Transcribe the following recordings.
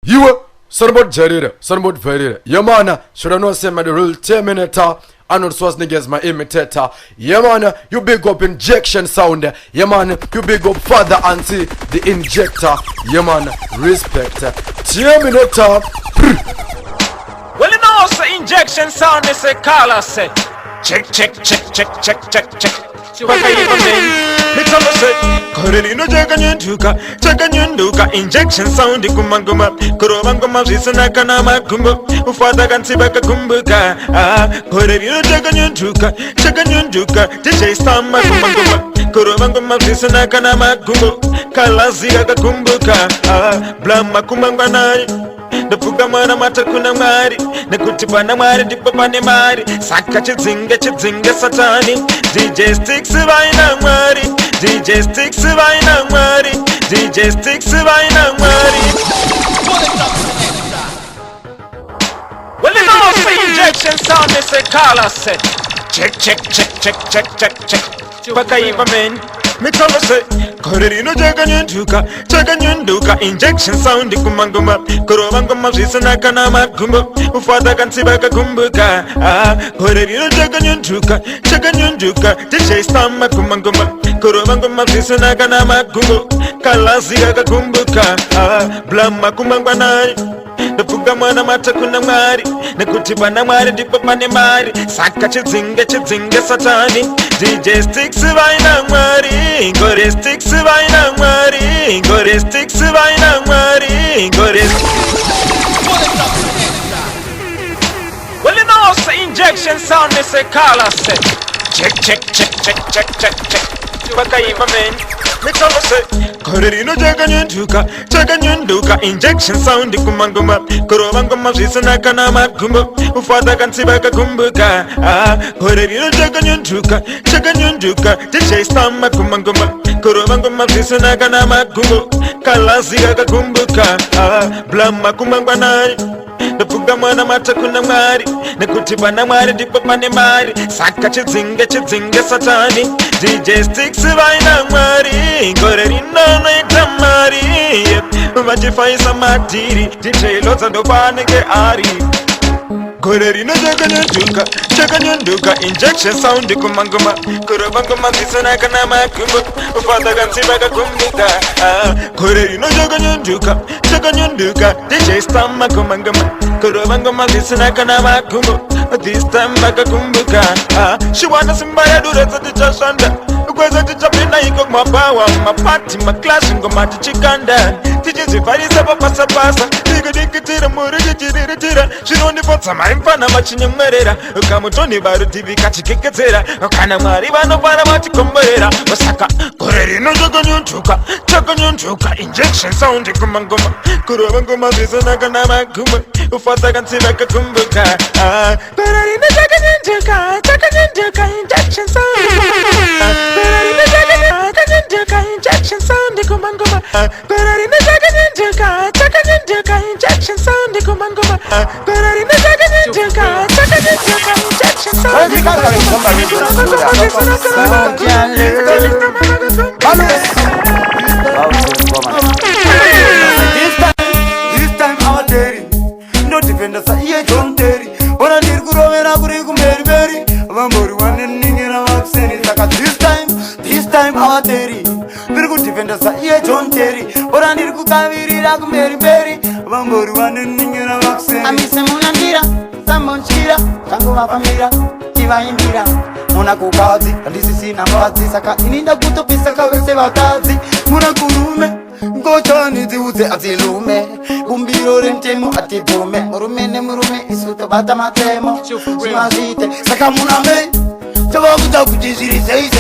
You son about Jarira, son about Verira. Yeah man, should I not say my the real terminator? I know Swas niggas my imitator. Yeah man, you big up injection sound. Yeah man, you big up Fatha Ansy, the injector. Yeah man, respect. Terminator. Well you know say injection sound is a color say. Check. Mixtape say, Korelino Chakanyunduka injection sound kumanguma, Kurobanguma Visana Kanama Kumbo, Fatha Ansy Kumbuka, Korelino Chakanyunduka, DJ Stumma Kumanguma, Kurobanguma Visana Kanama Kumbo, Kalazia Kumbuka, Blama Kumangana. The Pugamana Matakuna Mari, the Kutipana Mari, the Papane Mari, Saka Chizinga Satani, DJ Stixx Vine Mari, DJ Stixx Vine Mari, DJ Stixx Vine Mari. Well, you know, say injection sound, they say Calaz. Check. Chipakayiva men. Mixtape say, Korelino Chakanyunduka injection sound kumanguma, Kurobanguma Visana Kanama Kumbo, Fatha Ansy Kumbuka, Korelino Chakanyunduka, DJ Stumma Kumanguma, Kurobanguma Visana Kanama Kumbo, Kalazia Kumbuka, Blama Kumangana. The Pugamana Matakuna Mari, the Kutipana Mari, the Papane Mari, Saka Chizinga Satani, DJ Stixx Vine Mari, Gore Stixx Vine Mari, Gore Stixx Vine Mari, Gore. Well you know say injection sound is a Calaz. Check. Chipakayiva men. Mixtape say, Korelino Chakanyunduka injection sound kumanguma, Kurobanguma Visana Kanama Kumbo, Fatha Ansy Kumbuka, Korelino Chakanyunduka, DJ Stumma Kumanguma, Kurobanguma Visana Kanama Kumbo, Kalazia Kumbuka, Blama Kumangana. The Pugamana Matakuna Mari, the Kutipana Mari, the Papane Mari, Saka Chizinga Satani, DJ Stixx Vine Mari, Korelino Mari, Vajifai Samatiri, DJ Lots and Obaneke Ari. Korelino Chakanyunduka injection sound kumanguma, Kurobanguma Visana Kanama Kumbo, Fatha Ansy Kumbuka, Korelino Chakanyunduka, DJ Stumma Kumanguma, Kurobanguma Visana Kanama Kumbo, this time Kumbuka, she wanna somebody do that at the Chashanda. Because I teach up in my power, my party, my class, and go my chikanda. Teachers if I is a passa, Digga, Murida, she don't put some impana much in your murder. Come to Tony by the TV, catch a kickatera, Kanamari, no Panamati Comberera, Osaka, Korelino Chakanyunduka, injection sound, Kumangoma, Kurobangoma, Visana Kanama Kuma, Fatha Ansy Kumbuka, Korelino Chakanyunduka, injection sound. Injection sound kumangoma, Korelino Chakanyunduka, injection sound kumangoma, Korelino Chakanyunduka, injection sound. This time our Terry, no defenders are here, John Terry. When I did Guromena Gurigumeri, Vambori one and Nina Maxeni, this time our Terry. Very good defenders are here, John Terry. But I need to come here, Mary, Vambori one and Nina Maxeni. I miss Munandira, Samon Chira, Tangova Famira, Tiva Indira, Monaco-Kazi, and this is in a Mazi, Saka, in the Buto Pisaka, Sevatazi, Munakurume. Gochani diuze azilume Gumbiro rentemo atibume Murumene isuto bata matemo Shimazite sakamuname Chabakuta kujiziri sei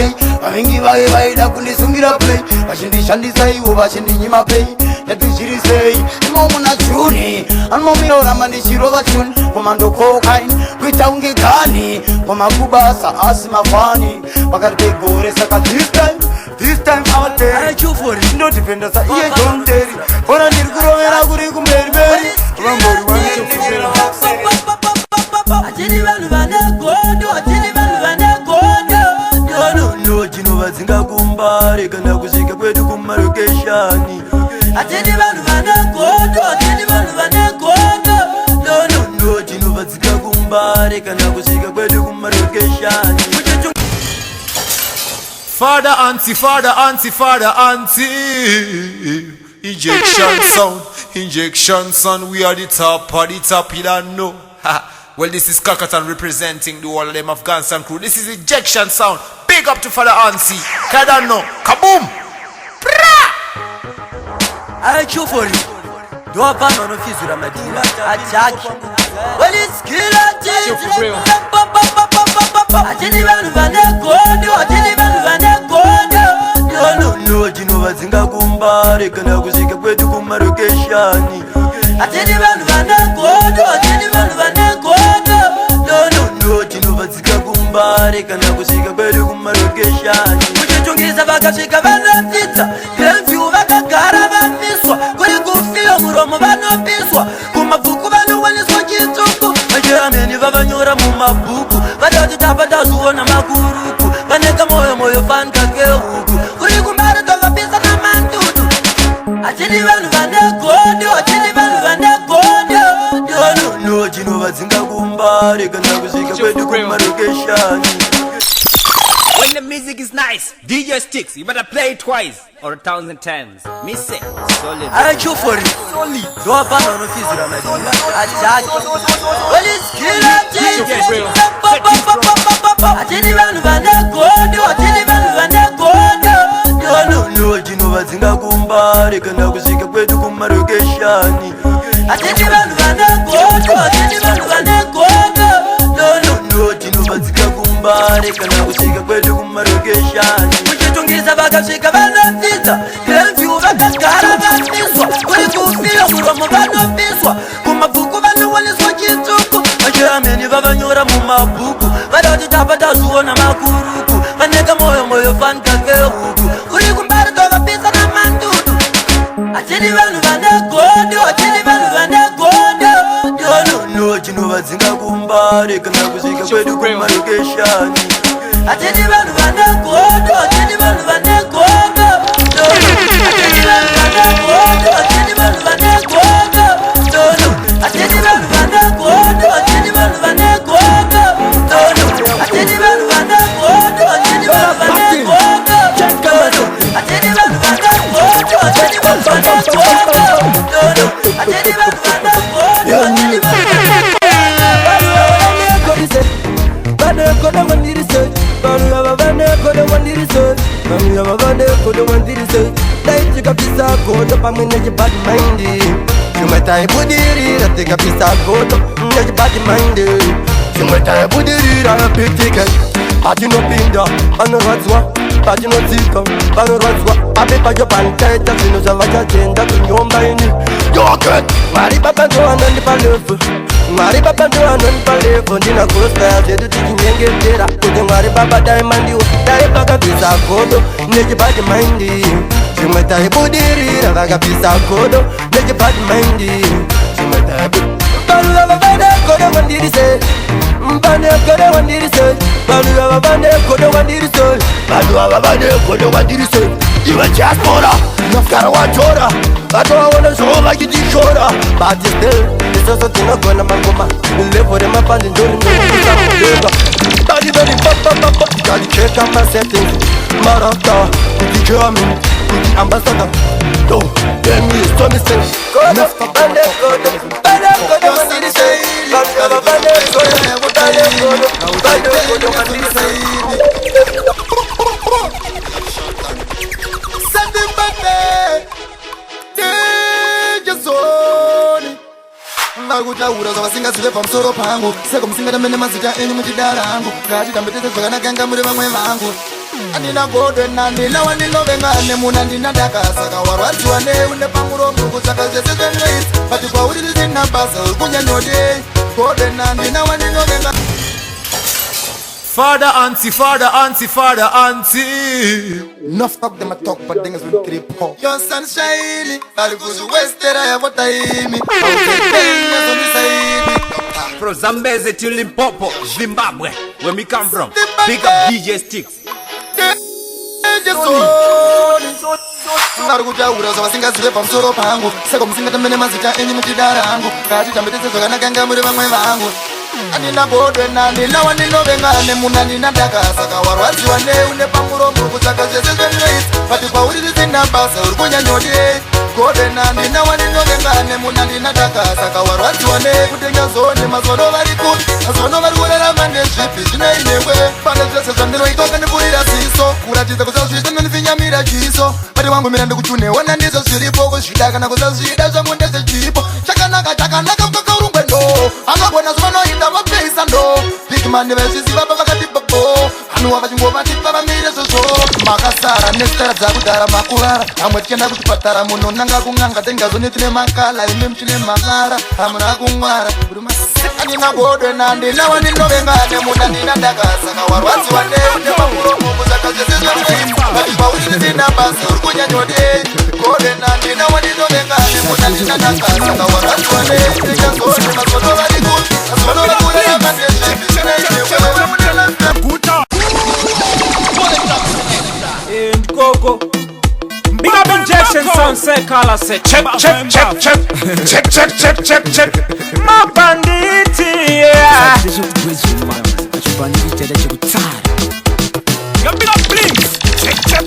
Wamingi waida kunisungira play Washindi shandi sai washindi nyima pay Yatujiri sei Momuna chuni Anmomiro ramani shirova chuni Komando kokain Kuita unge gani Komakubasa asima fani Bakarpe gore saka this time out there no defenders are here, John Terry. For a little girl, and I would go Mary. Rambo, one kumbare kana kusika kwedu kumarokeshani. Fatha Ansy, Fatha Ansy, Fatha Ansy. Injection sound, we are the top of the top, you don't know. Well, this is Kakatan representing the whole of them Afghanistan crew. This is injection sound. Big up to Fatha Ansy. I don't know. Kaboom! I chew for you. Do a ban on a fizura madina. Attack. Well, it's killer. I didn't even Godo. I didn't even Godo. No, Jinova Zinga Gumbare, kana kusika kwetu kumarokeshani. I didn't even Godo. I didn't even Godo. No, Jinova Zinga Gumbare, kana kusika kwetu kumarokeshani. Kuchungiza vakafika vanapita, penzi vakagara vamiswa, kuri kufia muromo vanopiswa, kumabuku vanovaniswa chituku, vachirameni vavanyora mumabuku, vadotitapa tazuona makuruku, vaneka moyo fanka kehuku, kuri kumbari tovapisa na mandudu. Achini vanhu vanegodo, achini vanhu vanegodo. No, Jinova Zinga Gumbare, kana kusika kwetu kumarokeshani. When the music is nice, DJ Stixx, you better play it twice or 1,000 times. Me say, solid. I chew for it. Solid. Do a ban on a fizura madina. Attack. Well, it's killer. I didn't even Godo. I didn't even Godo. No, Jinova Zinga Gumbare, kana kusika kwetu kumarokeshani. I didn't even Godo. I didn't even Godo. No, Jinova Zinga Gumbare, kana kusika kwetu kumarokeshani. Kuchungiza vakafika vanapita, penzi vakagara vamiswa, kuri kufia muromo vanopiswa, kumabuku vanovaniswa chituku, vachirameni vavanyora mumabuku, vadotitapa tazuona makuruku, vaneka moyo fanka kehuku, kuri kumbari tovapisa na mandudu. Achini vanhu vanegodo, achini vanhu vanegodo. No, Jinova Zinga Gumbare, kana kusika kwetu kumarokeshani. Achini vanhu vanegodo, achini vanhu vanegodo. Achini vanhu vanegodo, achini vanhu vanegodo. Achini vanhu vanegodo, achini vanhu vanegodo. Achini vanhu vanegodo, achini vanhu vanegodo. Achini vanhu vanegodo, achini vanhu vanegodo. Achini vanhu vanegodo, achini vanhu Patinopinda, panorazwa, patinotika, panorazwa, abepa jopanteta, sinozavachachenda kunyomba ini. Yoket, Mari Papa Johanan Palevo, Mari Papa Johanan Palevo, Ndina Costa, Zedu Tikinyengetera, Kudu Mari Papa Diamond, Daipaga Pisa Godo, Nejibadi Mindy, Simetai Budiri, Ravaga Pisa Godo, Nejibadi Mindy, Simetai Bana Godo Wandirise, Bana Godo Wandirise, Bana Godo Wandirise, Bana Godo Wandirise, you a diaspora, Maffcat Wajora, I don't wanna show like you did shorter, but still, it's also to go to Mangoma, live for them up and enjoy the body very papa, gotta check out my settings, Marata, with the German, with the ambassador, don't tell me it's Tommy Stixx, Maffcat, Ura zavasingazive pamusoro pangu seko musingatamene mazita enyu muchidarangu ngatitambetese zvakanakanga muri vamwe vangu andina godo nandina wandingovengane muna ndinadakasaka warwadziwa neune pamuromo kusaka zvese zvemweisi pati kwauri risina basa kunyanyode godo nandina wandingovengane. Fatha Ansy, Fatha Ansy, Fatha Ansy. Enough talk them a talk, but things will trip hop. Your sunshine, bali kuzu westera ya wataimi. From Zambezi to Limpopo, Zimbabwe, where we come from. Big up DJ Stixx. Narukutaura zavasingazive pamusoro pangu seko musingatamene mazita enyu muchidarangu ngatitambetese zvakanakanga muri vamwe vangu Handina bodwe nani na wanino vengane munanina dakasa kawarwazi wane une pamuromo kutsaka zvese zvenoita pati pauri zvisina basa uri kunyanyode gode nani na wanino vengane munanina dakasa kawarwazi wane kutenga zone mazono vari kuti mazono vari kurarama nezvipi zvinoinewe pane zvese zvandinoitwa kandipurira ziso kuratidza kusazviita nonifinyamira chiso pati wangu mira ndikuchuneona ndizvo zviripo kuzvida kana kusazvida zvangu ndezvechipo chakanaka mukakaurungwe ndo angagona zvavanoita vapeisa ndo bigmani vezviziva pavakati bobo hanuwa vachingobatipa vamire zvozvo makasara nesitara dzakudhara makurara hamwe tichienda kuchipatara munonanga kung'anga tengazonetine makala ime mchine mang'ara hamuna kumwara andina bodwe nandina wandinovengane munandina ndakasaka warwadziwa neune mamuromo kuzaka zvese zvanoita vatipauzvisina basa uri kunyanyode gode nandina wandinovengane munandina ndakasaka warwadziwa neune ngazone mazono vari kuti mazono vari kurarama nezvipi zvinoinewe Ikoko. Big up injection sound Seh Calaz. Check. My banditi, yeah. Big up blinks. Check.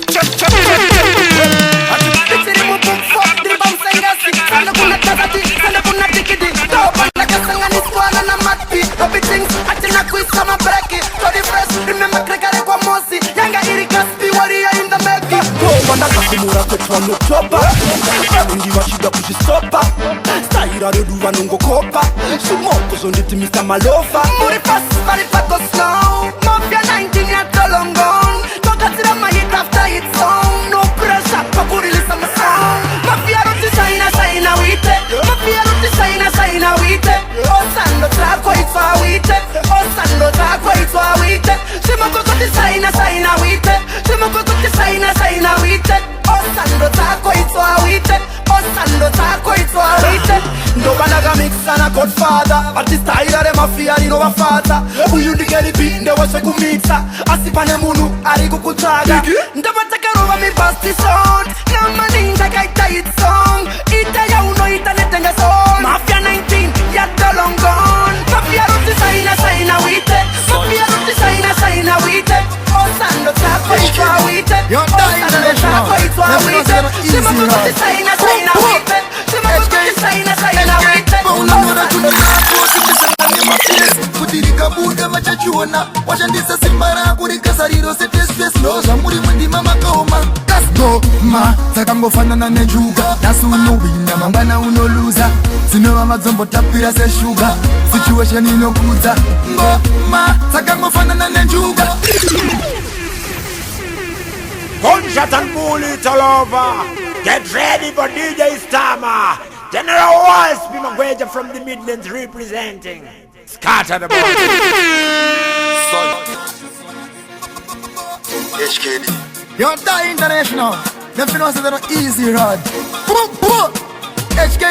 Ndakasimura kwetwa notopa ndivashida kuchistopa staira reduva nongokopa zvimoko zvonditi Mr. Malofa uri pasi pari pako slow Maffcat 19 yatolongon togatsira mahit after hit song no pressure pakurilisa masong Maffcat roti shaina wite Maffcat roti shaina wite osando dzako itswa wite osando dzako itswa wite zvimoko kuti shaina wite zvimoko kuti shaina wite osando dzako itswa wite osando dzako itswa wite ndova ndakamixana godfather vatistaira remafiya rinovafadza uyu ndikeripinde wese kumixa asi pane munhu ari kukutsvaga ndova takarova mibasti song namaningi takaita hit song ita yaunoita netenga song Maffcat 19 yatolongon Maffcat roti shaina wite Maffcat roti shaina wite osando dzako itswa wite osando dzako itswa wite zvimoko kuti shaina wite zvimoko kuti shaina wite paunonyora tuno zako simisangane mafesi kuti rikabuda vachachiona washandisa simba rako rikasariro setespes ndo zvamuri mwendima makaoma kasgoma dzakangofanana nenjuga nhasi unowina mangwana unoluza dzinova madzombotapira seshuga situation inokudza ngoma dzakangofanana nenjuga Gunshot and bullets all over. Get ready for DJ Stumma. General Waspy Magweja from the Midlands representing. Scatter the ball. HKD. You're the international. Them finance is an easy rod. Boom. HK.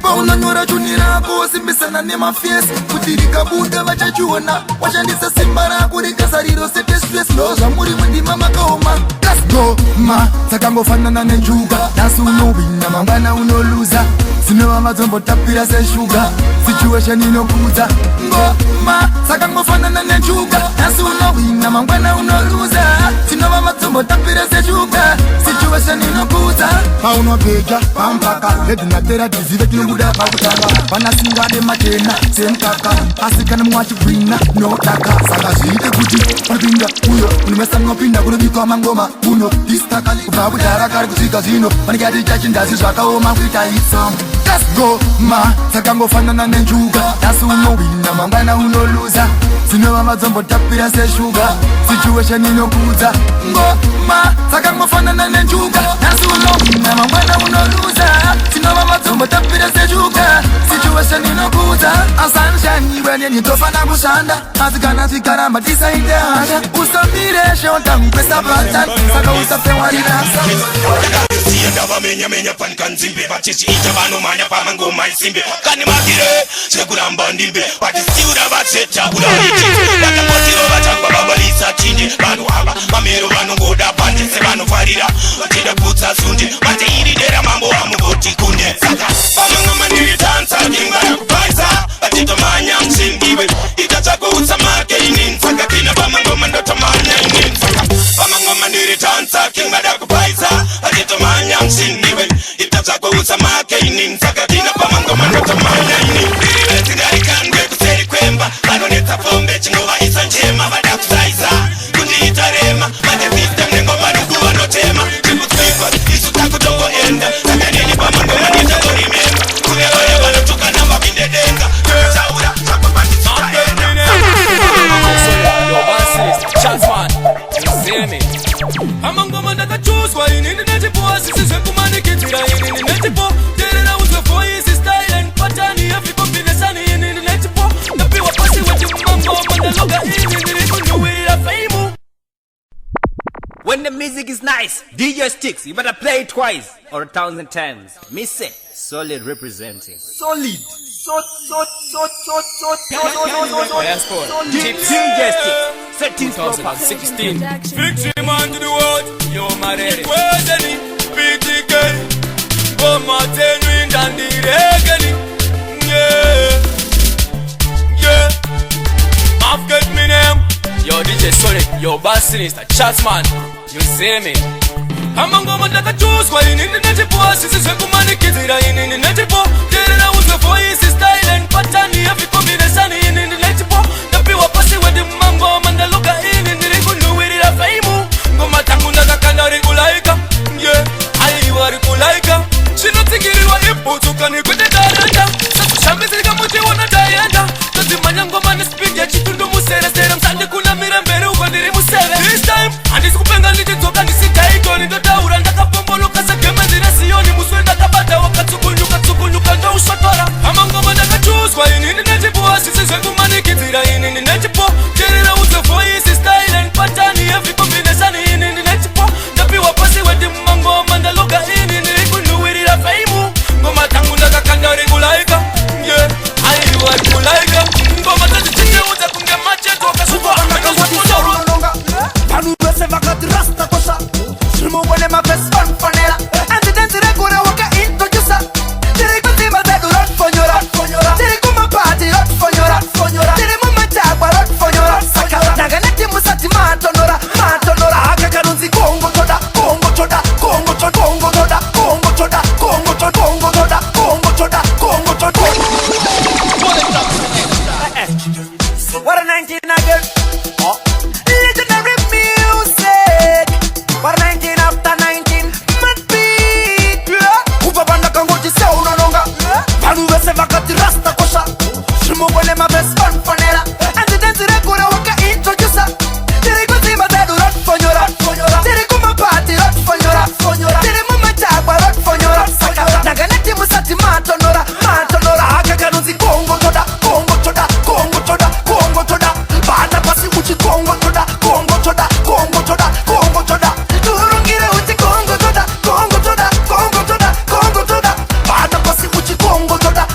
Paunanyora chunira kosi misana nema face. Kutirika buda vachachiona. Washandisa simba rako rikasariro setespes ndo zvamuri mwendima makaoma. Kasgoma dzakangofanana nenjuga nhasi unowina mangwana unoluza dzinova madzombotapira seshuga situation inokudza ngoma dzakangofanana nenjuga nhasi unowina mangwana unoluza dzinova madzombotapira seshuga situation inokudza paunobheja pampaka ledzinatera tizive tinobuda pakutanga vanasingade matena semkaka asi kana mumwe achigwina notaka saka zviite kuti panopinda uyo unomesanopinda kunobikwa mangoma uno distaka kubva kudhara kari kusvika zvino vanenge ati chachindazi zvakaoma kuita hitsom kasgoma dzakangofanana nenjuga nhasi unowina mangwana unoluza dzinova madzombotapira seshuga situation inokudza ngoma dzakangofanana nenjuga nhasi unowina mangwana unoluza dzinova madzombotapira seshuga situation inokudza asanshaniwe nenitofana kushanda asi kana zvikaramba tisaite hasha usamire shontamupesa batan saka usafewarirasa Tavamhanyisa pankanzimbe vachichiita vanomhanya pamangoma isimbe kani magire sekuramba ndimbe vatisiura vatseta kudaiti vakangotiro vachakwa vabalisa tinde vanhu ava mamero vanongoda pande sevanofarira vatida kutsa sunde vati iri dera mambo amugoti kunde saka vamangoma ndiritanza ndinga yakubaisa vatitomhanya matoto manani Vibez ngarikangwe kuseri kwemba Vanonetsa fombe chingova isa njema Vada kusaiza kundiita rema Mate system nengoma nuku vanotema Kikutswipa isu takutongo enda Sakanini pamangoma nitakorimemba Kuvevaya vanotuka namba vindedenga Kutaura chakopatisuta enda Yo basses, chance man, you see me Amangoma ndakachuswa inini netipo Sisi kumanikitira inini netipo Terera uzwe voice style and pattern Every combination inini netipo Napiwa pasi weti mangoma ndaloga inini kunuwira fame. When the music is nice, DJ Stixx, you better play it twice or 1,000 times. Me say, solid representing. Solid. DJ Stixx, settings 2016 Victory man to the world, yo marere Kwezeni, PTK Goma tenu indandi regeni Yeah Maffcat me name Yo DJ Solid, yo bass sinister, chats man You see me Amangoma ndakachuswa inini netipo Sisi kumanikitira inini netipo Terera uzwe voice style and pattern Every combination inini netipo Napiwa pasi wedi mangoma ndaloga inini kunuwirira fame. Ngoma tangu ndakakanda rigulaika Yeah, aiwa rigulaika Chinotikiriwa iputu kani kwete daranda Sasu shambizika muti wana dayanda Tazimanya ngoma ni speed ya chitundu musere Sere msande kuna mirembere ukondiri musere This time, andisi kupenga nititoka nisitaiko Nitotaura ndakapomboloka sakeme zina siyoni Muswe ndakabata wakatsukunyuka ndo ushotora Amangoma ndakachuswa inini netipo Sisi kumanikitira inini netipo Terera uze voice style and pattern Every combination inini netipo Napiwa pasi wedi mangoma ndaloga inini kunuwirira fame. Ngoma tangu ndakakanda rigulaika Yeah, aiwa rigulaika Ngoma tazichite uze kunge macheto Kasuwa Nonga Panu bese vakati rasta kosa Shrimu wene ma best fun fanera Anti dance regura waka introducer Tere kutima zedu rot fonyora Tere kuma party rot fonyora Tere mama chagwa rot fonyora Saka naga neti musati matonora Haka karunzi kongo toda What a 19 again Legendary music What a 19 after 19 Mad beat Upapanda kangoti se unononga Panu bese vakati rasta kosha Shrimu wene ma best fun fanera Anti dance regura waka introducer Tere kutima zedu rot fonyora Tere kuma party rot fonyora Tere mama chagwa rot fonyora Saka naga neti musati matonora Haka karunzi kongo toda Bata pasi uchi kongo toda Turungire uchi kongo toda Bata pasi uchi kongo toda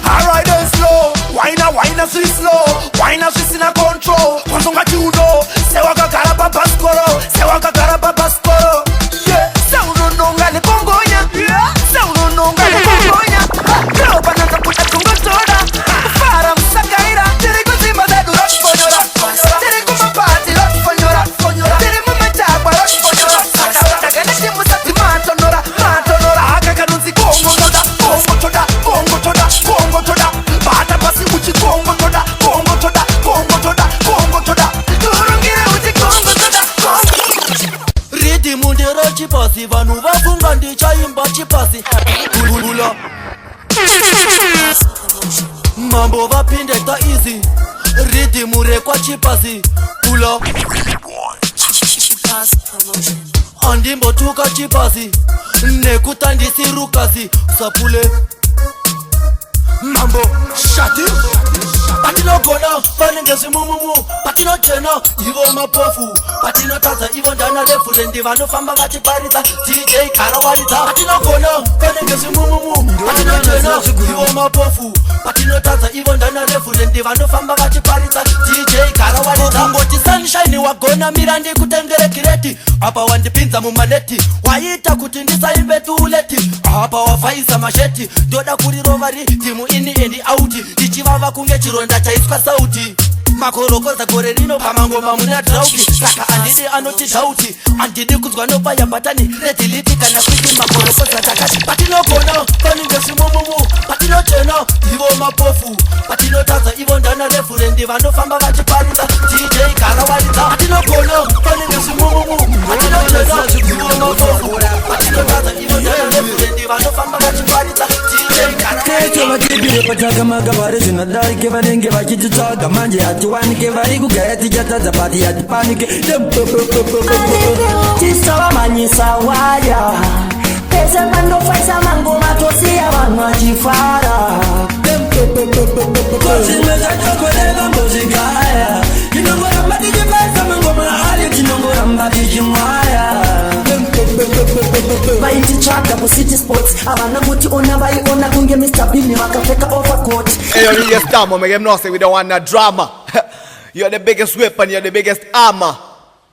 Alright then slow Wine as we slow Wine as we sin a control Kwanzonga judo Sewa kakara babaskoro Yeah Saunononga ni kongonya Kroba nanga puta Kongotsoda Fara msakaira Tere kuzima zedu rot fonyora Tere kuma party rot fonyora Tere mama chagwa rot fonyora Naga neti musati matonora Haka karunzi kongo toda Bata pasi uchi kongo toda Turungire uchi kongo toda Ridi mundero chipasi Vanu vafunga ndichaimba chipasi Kulula Mambo vapindeka easy Ridi murekwa chipasi Kula Andimbo tuka chipasi Nekutandisirukazi Sapule Mambo Shaddy Patinogona Vanengezi mumumu Patinogena Ivo mapofu Patinotaza Ivo ndana refurendi Vanofamba vachiparita DJ karawarita Patinogona Vanengezi mumumu Patinogena Ivo mapofu Patinotaza Ivo ndana refurendi Vanofamba vachiparita DJ karawarita Ngoti sunshine wagona mirandi kutengere kireti Apa wandipinza mumaneti Waita kuti ndisaimbe tuleti Apa wafaisa masheti Doda kuri rovari Timu ini endi auti Ichivava kunge chironda chaiswa sauti makorokoza gore rino pamangoma muna drought. Saka andidi anoti shouti, andidi kuzwa no fire batani. Retiliti kana kuti makorokoza takati. Patinogona, paninge simumumu. Patinocheno, ivo mapofu. Patinotaza ivo ndana refurendi vanofamba vachiparidza. DJ Karawaridza. Patinogona, paninge simumumu. Patinocheno, ivo mapofu. Patinotaza ivo ndana refurendi vanofamba vachiparidza. DJ Karawaridza. Kibire pataka magabare zinadari ke varenge vachitsaga manje atiwanike vari kugaya tichatadza pati atipanike Tavamhanyisa Waya pese pandofaisa mangoma tosiya vanhu vachifara kozvimwe zvachokoreva mbozvigaya tinongoramba tichipesa mangoma ayo tinongoramba tichimwaya vaititsvaga kucity sports havana kuti ona vaiona kunge Mr. Bini vakapfeka overcoat. Hey, yo, DJ Stumma, make them know say we don't want no drama. You're the biggest weapon, you're the biggest armor.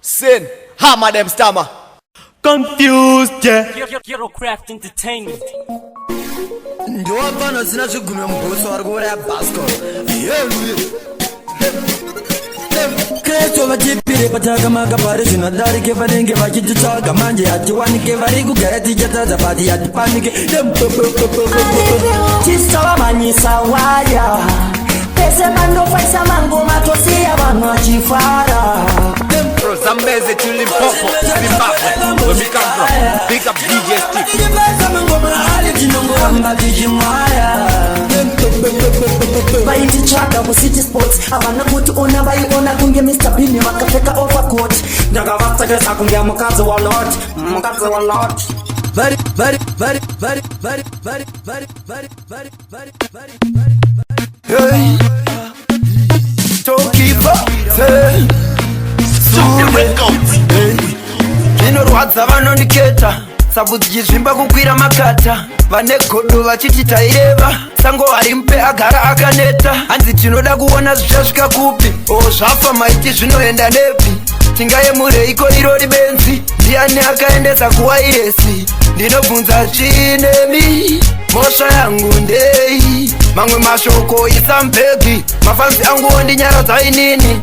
Sin, hammer them Stumma. Confused, yeah. Hero Craft Entertainment. Ndo apano zina zvigume muboso vari kuuraya Basco. Kristo vachipire pataka makapare zvinodarike vanenge vachititsvaga manje hatiwanike vari kugaya tichatadza pati hatipanike Tavamhanyisa Waya pese pandofaisa mangoma tosiya vanhu vachifara Zambeze to Limpopo, Zimbabwe, where we come from. Big up DJ Stixx. vaititsvaga kucity sports havana kuti ona vaiona kunge Mr. Bini vakapfeka overcoat ndakavatsakesa kunge mukadzi wa lot zvinorwadza vanondiketa sabudzi chizvimba kukwira makata vane godo vachiti taireva sango ari mupe agara akaneta hanzi tinoda kuona zvichasvika kupi zvafa maiti zvinoenda nepi tingayemureiko irori benzi ndiani akaendesa kuwairesi ndinobvunza chinemi mhosva yangu ndei mamwe mashoko isambegi mafanzi angu ondinyaradza inini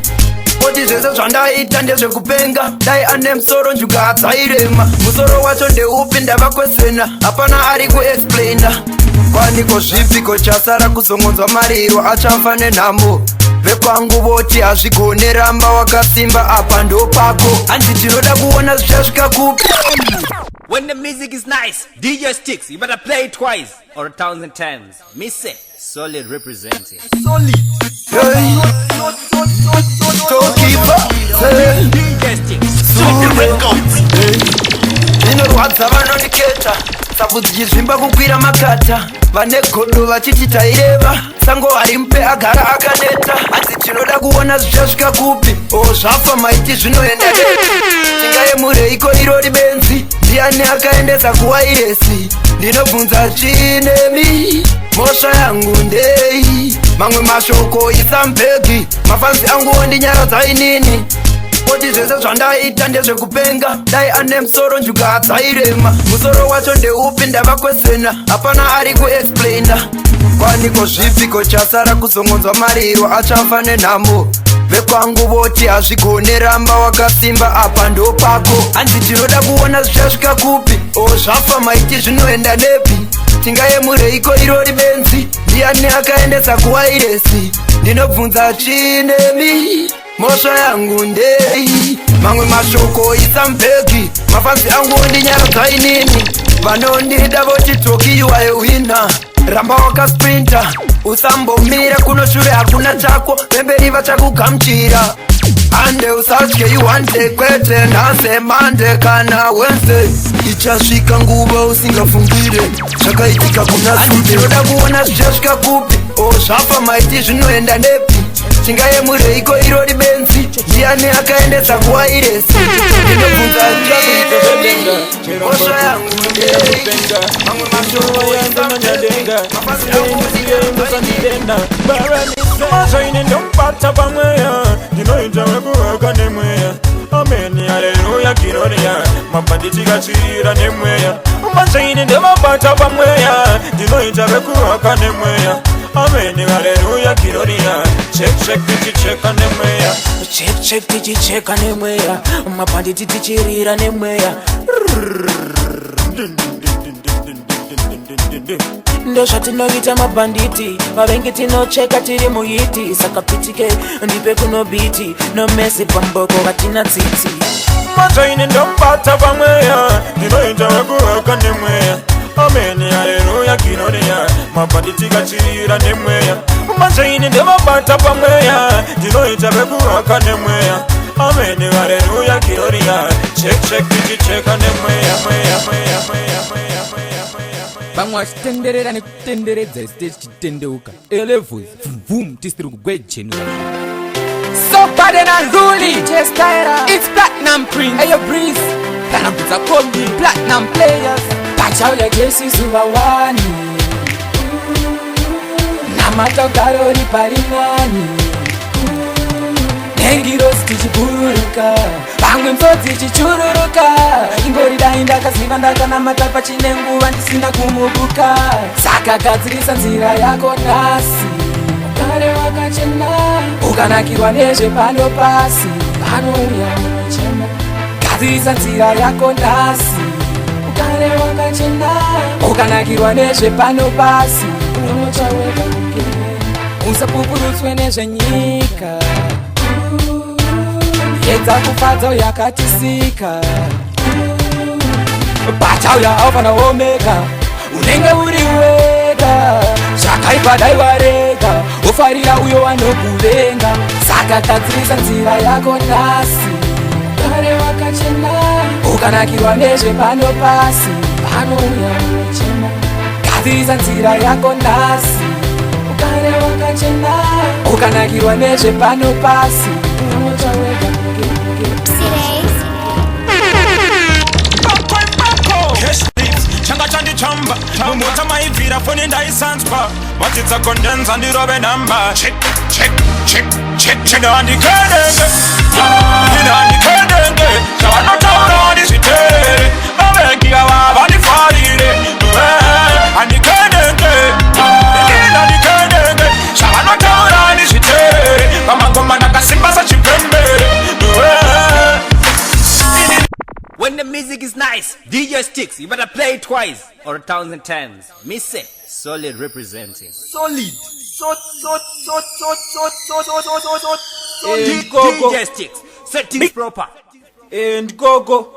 kuti zvese zvandaita ndezvekupenga dai ane musoro njuga dzairema musoro wacho ndeupi ndavakwesena hapana ari kuexplaina kwaniko zvipiko chasara kuzongonzwa mariro achafa nenhamo vekwangu voti hazvigone ramba wakasimba apa ndo pako hanzi tinoda kuona zvichasvika kupi. When the music is nice, DJ Stixx, you better play it twice or 1,000 times. Me say, solid representing. Solid. Hey. DJ Stixx. Zvinorwadza vanondiketa sabudzi chizvimba kukwira makata vane godo vachiti taireva sango ari mupe agara akaneta hanzi tinoda kuona zvichasvika kupi zvafa maiti zvinoenda tingayemureiko irori benzi ndiani akaendesa kuwairesi ndinobvunza chinemi mhosva yangu ndei mamwe mashoko isambegi mafanzi angu ondinyaradza inini kuti zvese zvandaita ndezvekupenga dai ane musoro njuga dzairema musoro wacho ndeupi ndavakwesena hapana ari kuexplaina kwaniko zvipiko chasara kuzongonzwa mariro achafa nenhamo vekwangu voti hazvigone ramba wakasimba apa ndo pako hanzi tinoda kuona zvichasvika kupi zvafa maiti zvinoenda nepi tingayemureiko irori benzi ndiani akaendesa kuwairesi ndinobvunza chinemi mhosva yangu ndei mamwe mashoko isambegi mafanzi angu ondinyaradza inini vanondida voti toki iwaye wina ramba wakasprinta usambomira kunoshure hakuna chako pemberi vachakugamuchira ande usatye iwande kwete nhase mande kana wednesday ichasvika nguva usingafungire zvakaitika kuna sudinoda kuona zvichasvika kupi zvafa maiti zvinoenda nepi tingayemureiko irori benzi ndiani akaendesa kuwairesi ndinobvunza mhosva yangu mamwe mashooainendopata pamweya ndinoita wekuweka nemweya ameni haleluya kiroriya mabhanditikachira nemweya mashaini ndemabata pamweya ndinoita wekuweka nemweya ameni haleluya kiroriya check tichicheka nemweya check tichicheka nemweya mabhanditi tichirira nemweya ndozvatinoita mabhanditi vavengi tinocheka tiri muhiti saka pitike ndipe kuno biti no mesi pamboko vatina tsitsi machaine ndombata pamweya ndinoita wekuhaka nemweya ameni haleluya kinoniya mabhanditi kachirira nemweya machaine ndemabata pamweya ndinoita wekuhaka nemweya ameni haleluya kinoniya check tichicheka nemweya vamwe vachitenderera nekutenderedza isiteji chitendeuka elevels vum tisiri kugwejenura so bad and unruly it's platinum prince ayo breeze kanabudza kombi platinum players pachauya jesi zuva wani namatogarori parinani nengirosi tichiburuka pamwe msodzi chichururuka ingori dai ndakaziva ndakanamata pachine nguva ndisina kumubuka saka gadzirisa nzira yako nhasi ugare wakachena ukanakirwa nezvepano pasi panouya muchema gadzirisa nzira yako nhasi ugare wakachena ukanakirwa nezvepano pasi unochaweka kugere usapupurutswe nezvenyika yedza kufadza yakatisika pachauya aufana omega unenge uri wega zvakaipa dai warega ufarira uyo wanokuvenga saka gadzirisa nzira yako nhasi ugare wakachena ukanakirwa nezvepano pasi panouya muchema gadzirisa nzira yako nhasi ugare wakachena ukanakirwa nezvepano pasi unochawega changa chandichamba mumota maibvira foni ndaisanzwa vadzidza kondenza ndirove namba handikendenge zvavanotaura vandizvitere vavengi ava vandifarire handikendenge zvavanotaura vandizvitere vamangoma ndakasimba sachipembere. When the music is nice, DJ Stixx, you better play it twice or 1,000 times. Me say, solid representing. Solid. DJ Stixx, set things proper. And Gogo.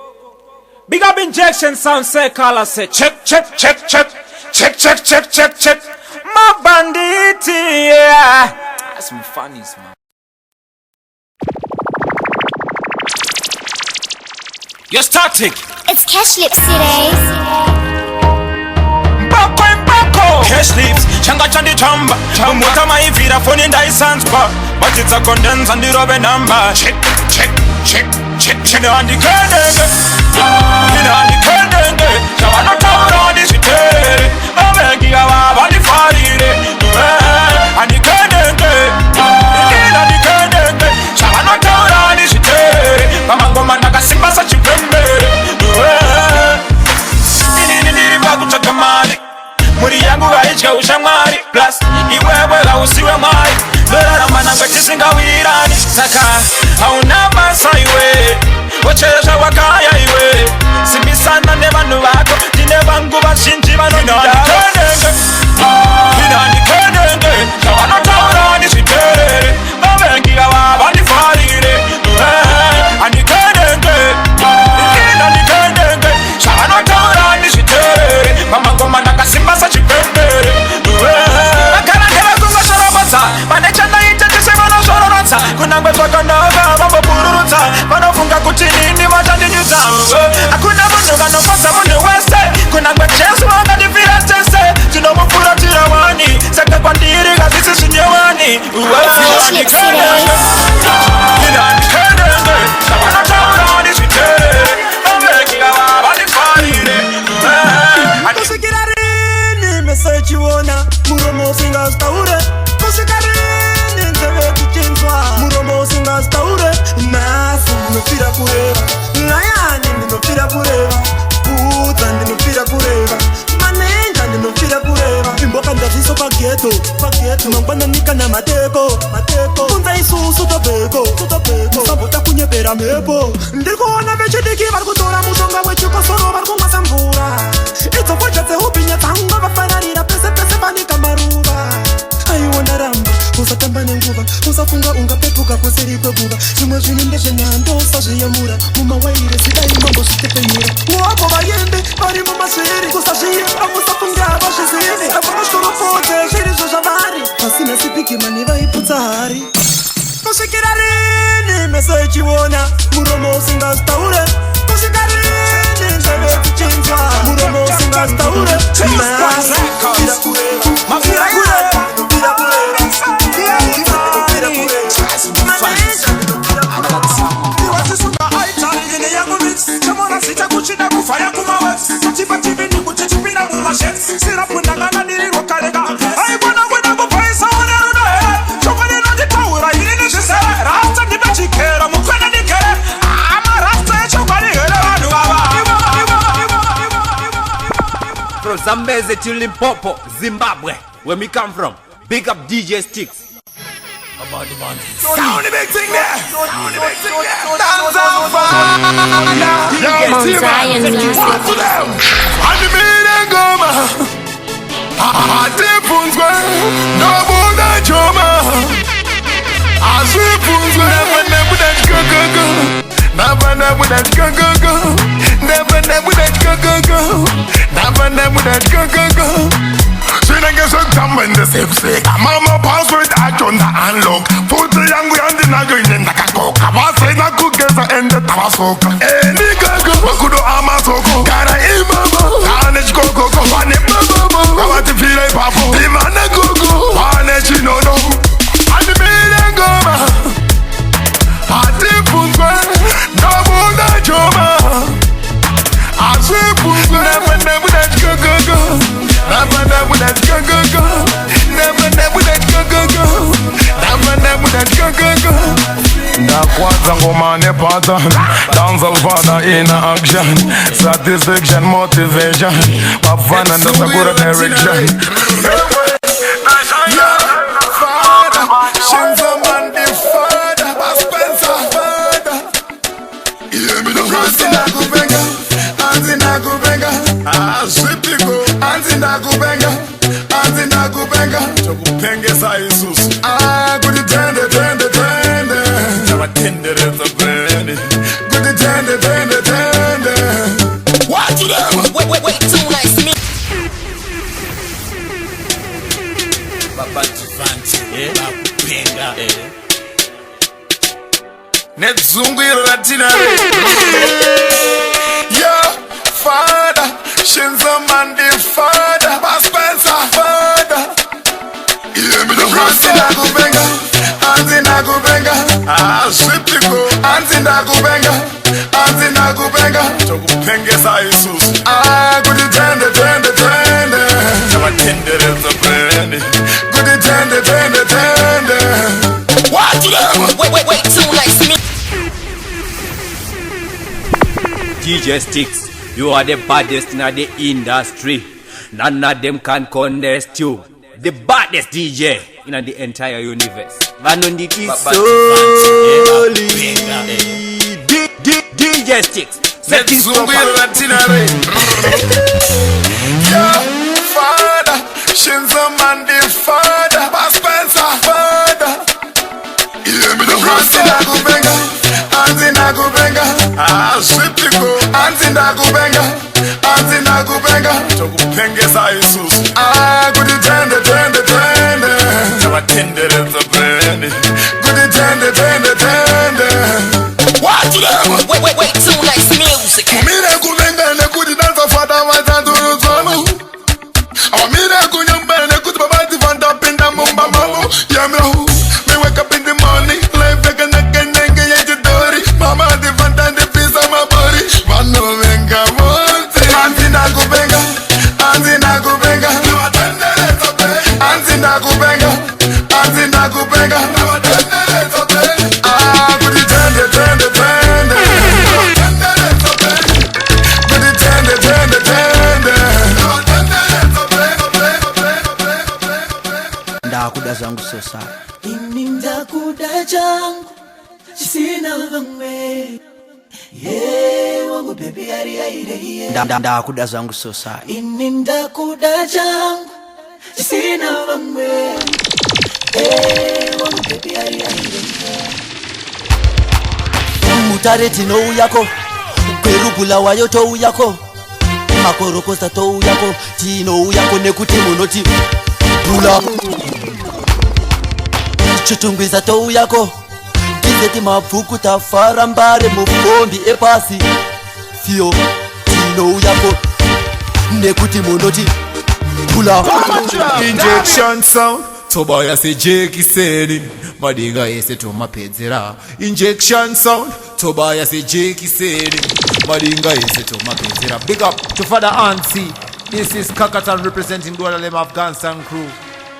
Big up injection sound Seh Calaz say check. My banditi, yeah. That's some funnies, man. You're static. It's cash lips today. Cash lips, changa chandi chamba. Mota maivira foni ndaisanzwa. Vadzidza kondenza ndirove namba. Check. Handikendenge zvavanotaura vandizvitere vavengi ava vandifarire handikendenge zvavanotaura vandizvitere vamangoma ndakasimba sachipembere. Inini ndiri pakutsvaga mari muri yangu vaidya ushamwari plus iwewe hausiwe mwari ndoraramba nangwe tisingawirani saka hauna basa iwe wochezva wakaya iwe simbisana nevanhu vako tine vangu vazhinji vanodidakendenge zvavanotaura vandizviterere vavengi ava vandifarire handikendenge zvavanotaura vandizviterere vamangoma ndakasimba sachipembere. vagara ndevakungozvorobodza vane chandaita tise vanozvororodza kunangwe zvakanaka vambopururudza vanofunga kuti nini vachandinyudza hakuna munhu kanofadza munhu wese kunangwe jesu angatifira tese tinomupfuratira wani saka kwandiri hazvisi zvinyewani zvavanotaura vandizviterere vaveki ava vandifarire kusvikira rini meso ichiona muromo usingastaure kusvika rini nzeve kuchinzwa muromo usingastaure nhasi ndinofira kureva ngayani ndinofira kureva kuudza ndinofira kureva manenja ndinofira kureva imboka ndazviso pageto mangwananika namateko Mira mepo Ndikuona vechidiki varikutora mushonga wechikosoro varikumasa mvura Idzo focha dzehupinya dzanga vafananira pese pese vanika maruva Aiona ramba usatamba nenguva usafunga ungapepuka kuseri kweguva zvimwe zvinhu ndezvenhando usazviyemura mumawaire zidai mambozvitepenyura muwako vayende vari mumasviri kusazviyemba musafunga vazvizini avamashorofodze zvirizvo zvavari pasina sipigimani vaiputsa hari kusvikira rini meso ichiona muromo usingazitaure kusvika rini nzeve kuchinjwa muromo usingazitaure From Zambezi to Limpopo, Zimbabwe, where we come from. Big up DJ Stixx. Sound the big thing there. Sound the big thing there. Zion music. Mama password action the unlock. Put the young Handina in the Kakoka. What's in a cookies and the Tabasoka? Any gaga, Makudo Amasoko, Gara Imama, Hanech Coco, Wane Mama, Kawati File Papo, Imana Gogo, Hanech Nono, and the Million Goma, Hatipisike, Double Joma, Asipu, never that go. Never that go. Never that go. Na kwanza ngoma nepata Dancehall Fatha in action Satisfaction, motivation Mafana ndo sakura direction Fatha, Shinza Mandi Fatha Spencer Fatha Iye mi no Antina kubenga Antina kubenga Sipiko Antina kubenga Antina kubenga Chokupengesa isusu Kudi tende Chabatendere zabrende Kudi tende What to them? Wait, too nice me. Babati fancy, Bakupenga, Netzungu iratina Fatha, Shinza Mandi Fatha Spencer Fatha Iye mi no Antina kubenga Antina kubenga Sipiko Antina kubenga Chokupengesa isusu Kudi tende Chabatendere zabrende Kudi tende What to them? Wait, too nice me. DJ Stixx, you are the baddest in the industry. None of them can contest you. The baddest DJ in the entire universe. Vanonditi DJ Stixx. Fatha, Shinza Mandi Fatha Spencer Fatha Iye mi no Antina kubenga Sipiko Antina kubenga Chokupengesa isusu Kudi tende Chabatendere zabrende Kudi tende What to them? Wait, too nice music. Mira kubenga ne kudi dansa Fatha watanduru zomu Mira kunyumba ne kudi babati Fanta pinda mumba mamu Yamro, me wake up in the morning Life like a nakendenge yejidori Mama the Fanta the piece of my body Vano venga monte Antina kubenga Antina kubenga Kudi tende Kudi tende Ndakuda zangu sasa. Ndakuda jangu Ndakuda zangu sosa ini ndakuda changu sina vamwe wangu baby ari mutare tinouyako kwerugula wayo touyako makorokosa touyako tinouyako nekuti munoti gula chitungwiza touyako tizeti mabvuku tafara mbare mufombi epasi fio tinouyako nekuti munoti gula injection sound Tobaya se jeki seni madinga ese tomapedzera injection sound Tobaya se jeki seni madinga ese tomapedzera. Big up to Fatha Ansy. This is Kakatan representing Dualem Afghanistan crew.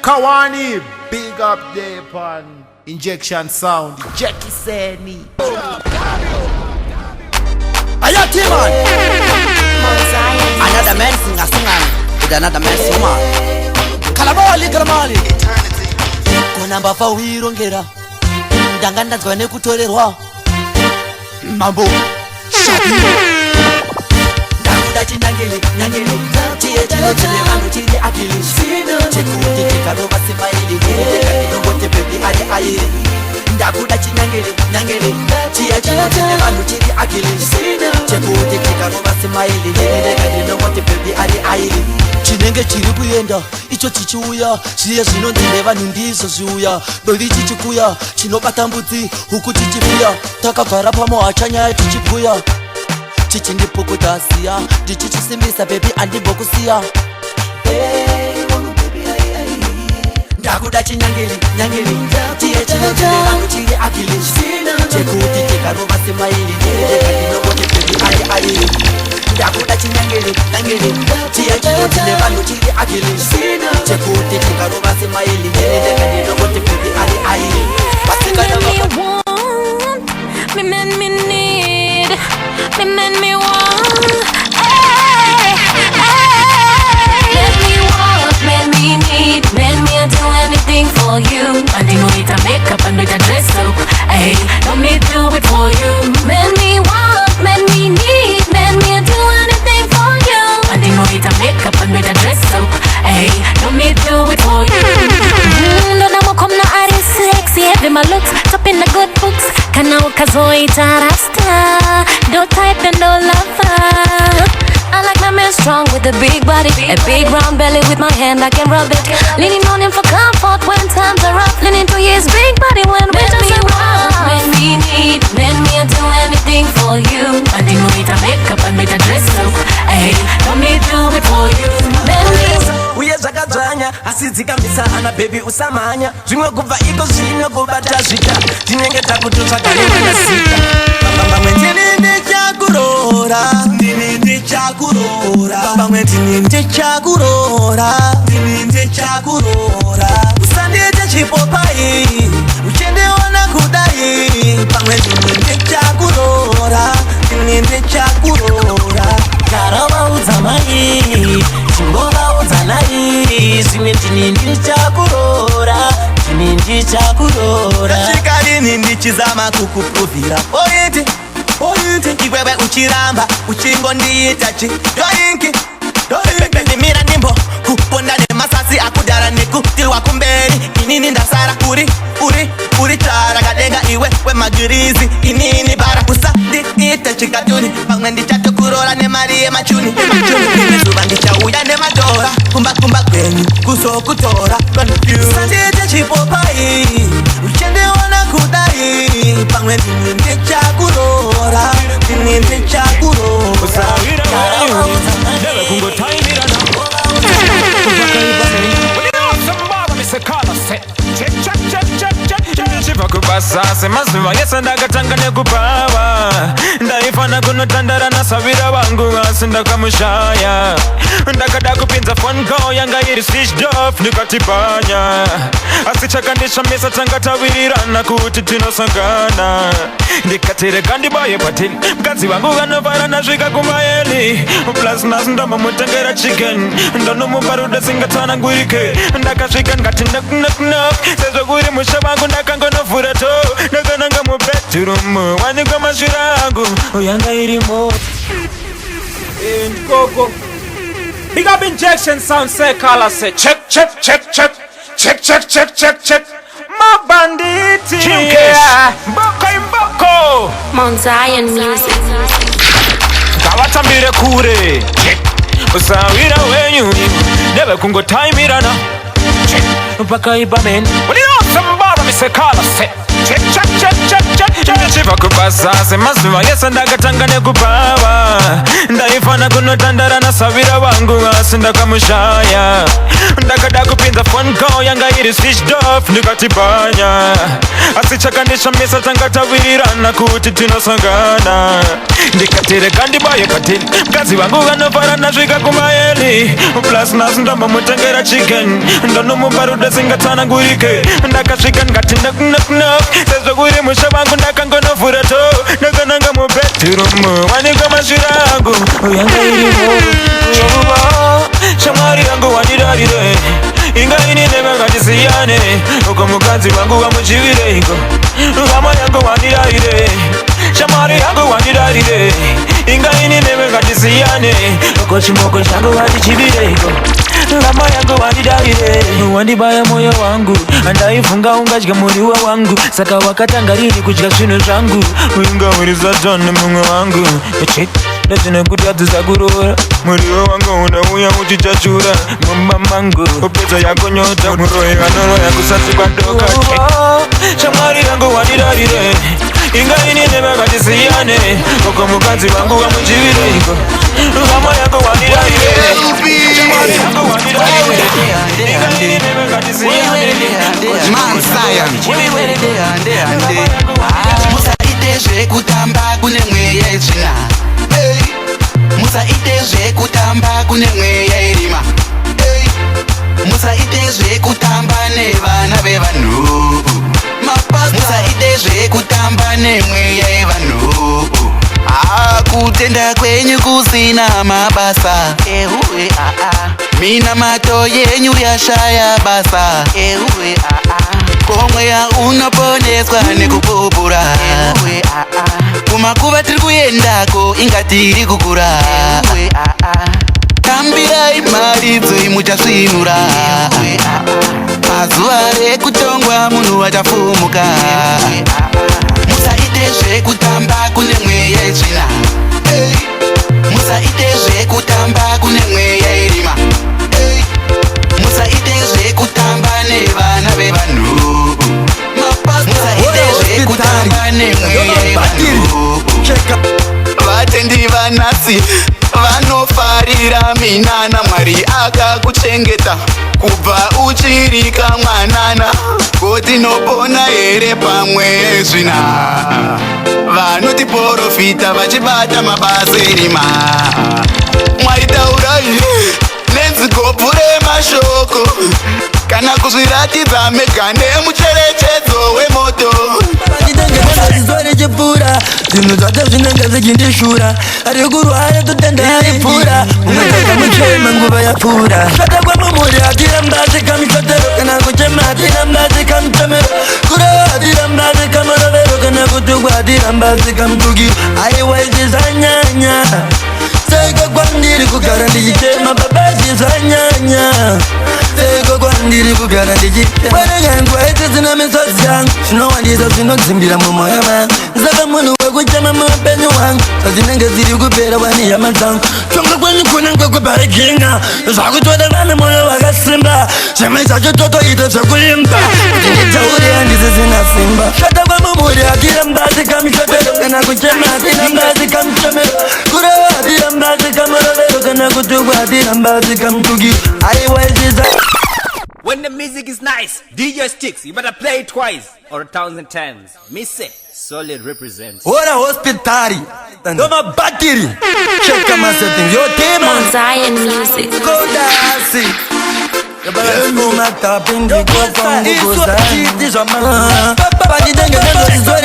Kawani, big up there pan injection sound jeki seni. Ayati man another man singa with another man suma kalabali kalamali kona mbafa wirongera ndangandadzwa nekutorerwa mambo Shaddy ndakuda chinangele nangele tiye chile vanhu chiri akili chekuti tikarova simaili ndinongote baby ari airi ndakuda chinangele nangele tiye chile vanhu chiri akili chekuti tikarova simaili ndinongote baby ari airi chinenge chiri kuenda icho chichiuya zviye zvinonzine vanhu ndizvo zviuya dori chichikuya chinobata mbudzi huku chichibuya takagara pamohacha nyaya tichibhuya chichindipukuta siya ndichichisimbisa bebi andimbokusiya ndakuda chinyangeli nyangeli tiye chinonzine vanhu chiri akili chekuti tikarova simaili ndinongote bebi ari airi ndakuda chinyangeli nyangeli tiye chinonzine vanhu chiri akili chekuti tikarova simaili ndinongote bebi ari airi me man me need, me man me want, hey, hey. Let me want, man me need, man me do anything for you. I think we need to make up and with a dress up, hey, don't me do it for you. Man me want, man me need, man me do anything for you. I think we need to make up and with a dress up, hey, don't me do it for you. No, no, come no, I is sexy, every my looks, top in the good books. Kana ukazoita rasta, don't type and don't love. I like my man strong with a big body, a big round belly with my hand I can rub it. Leaning on him for comfort when times are rough. Leaning to his big body when we want. When we need, when me do anything for you. I think we need to make up and make a dress up. Hey, don't me do it for you. Uye zvakadzvanya asi dzikamisa hana baby usamanya zvimwe kubva iko zvino kubata zvita tinenge takutotsvaga nemanasika pamwe ndini ndichakurora ndini ndichakurora pamwe ndini ndichakurora ndini ndichakurora usandiite chipopayi uchendiona kudai pamwe ndini ndichakurora ndini ndichakurora karavaudza mai chimbovaudza nai zvimwe ndini ndichakurora ndini ndichakurora chikarini ndichizama kukuprovhira pointi iwewe uchiramba uchingondiita chi doinki ndimira ndimbo kuponda nemasasi akudhara nekutirwa kumberi inini ndasara uri tara kadenga iwe wemagirizi inini bara usandiite chikatuni pamwe ndichatokurora nemari yemachuni zuva ndichauya nemadhora kumbakumba kwenyu kuzokutora usandiite chipopayi uchendiona kudai pamwe ndini ndichakurora ndini ndichakurora Vakubasase mazuva yese ndakatanga nekubhava ndaifana kunotandara nasavira vangu asi ndakamushaya ndakada kupinza phone call yanga iri switched off ndikatipanya asi chakandishamisa tanga tawirirana kuti tinosangana ndikatereka ndibaye patini mukadzi vangu vanovara nasvika kumayeli plus nhasi ndomamutengera chicken ndonomupa rudo singatsanangurike ndakasvika ndikati knock knock knock sezvo kuri musha vangu ndakangonovhura to ndakananga mubed Turumu wanika mashiragu Uyanga irimo Ikoko. Big up injection sound Seh Calaz say check. My banditi. Mboko. Mount Zion music. Kawatambire kure. Check. Usawira wenyu. Never kungo time irana. Check. Mpaka ibamen. When you know somebody me Seh Calaz say. Check. Chiva kubasa semazuva yesa ndagatangane kupawa ndaifana kunotandara na savira wangu asi ndakamushaya ndakada kupinza phone call yanga iri switched off ndikatibanya asi chakandishamisa tangatawirirana kuti tinosangana ndikatereka ndibaye patini mkazi wangu vanofarana svika kumaeli plus nasu ndambamutengera chicken ndonomubaruda singatsanangurike ndakasvika ndikati knock sezvo kuri musha wangu ndakangonovhura to ndakananga mubedroom wanika mashiragu uyanga irimo shamwari yangu wandirarire inga ini nevakatisiyane uko mukadzi wangu wamuchivireiko hama yangu wandirarire shamwari yangu wandirarire inga ini nevakatisiyane uko chimoko changu wandichivireiko hama yangu wandirarire wandibaya moyo wangu andaifunga ungadya muriwa wangu saka wakatangarini kudya zvinhu zvangu uinga uri zadhone mumwe wangu ndazvine kuti adzisa kurora muriwo wangu unauya uchichachura mumba mangu upedza yako nyota muroyi anoroya kusati kwadoka shamwari yangu wandirarire inga ini nevakatisiyane uko mukadzi wangu wamuchivireiko hama yangu wandirarire shamwari yangu wandirarire inga ini nevakatisiyane musaite zvekutamba kune mweya itsvina musaite zvekutamba kune mweya irima musaite zvekutamba nevana vevanhu musaite zvekutamba nemweya yevanhu kutenda kwenyu kusina mabasa mina mato yenyu yashaya basa komweya unoponeswa nekupupura kumakuva tiri kuendako inga tiri kukura tambirai mari dzoi muchasvinura mazuva rekutongwa munhu achafumuka musaite zvekutamba kune mweya itsvina musaite zvekutamba kune mweya irima musaite zvekutamba nevana vevanhu musaite zvekutamba nemweya yevanhu vatendi vanasi vanofarira minana mwari akakuchengeta kubva uchirika mwanana kuti nopona here pamwe zvina vanotiprofita vachibata mabasa erima mwari taurai nenzigobvu remashoko kana kuzviratidza mega nemucherechedzo wemoto zvitore chipfuura zvinhu zvake zvinenge zvichindishura ari kurwara totenda aripfuura umwetaka muchema nguva yapfuura shata kwamumuri hatiramba asikamishotero kana kuchema hatiramba asikamutomero kureva hatiramba asikamurovero kana kutukwa hatiramba asikamutukiro aiwa izvizanyanya seko kwandiri kugara ndichitema baba izvizanyanya seko kwandiri kugara ndichitema wanengangwa idzi dzina misodzi yangu zvinowandisa zvinodzimbira mumwoyo mangu saka munhu wekuchema muupenyu hwangu zvazinenge dziri kupera wanihama dzangu tonga kwenyu kunenge kubarikinga zvakutoda vane mwoyo wakasimba zvimwe zvacho totoita zvekuimba kuti nditaure handisi zina simba shata kwamumuri hatiramba asikamishotero kana kuchema hatiramba asikamutomero kureva hatiramba asikamurovero kana kutukwa hatiramba asikamutukiro aiwa izviza. When the music is nice, DJ Stixx, you better play it twice or 1,000 times. Me say, solid represents. Ora hospitari, ndoma battery. Check my settings, yo tema. Mount Zion music. Godasi. Patidenge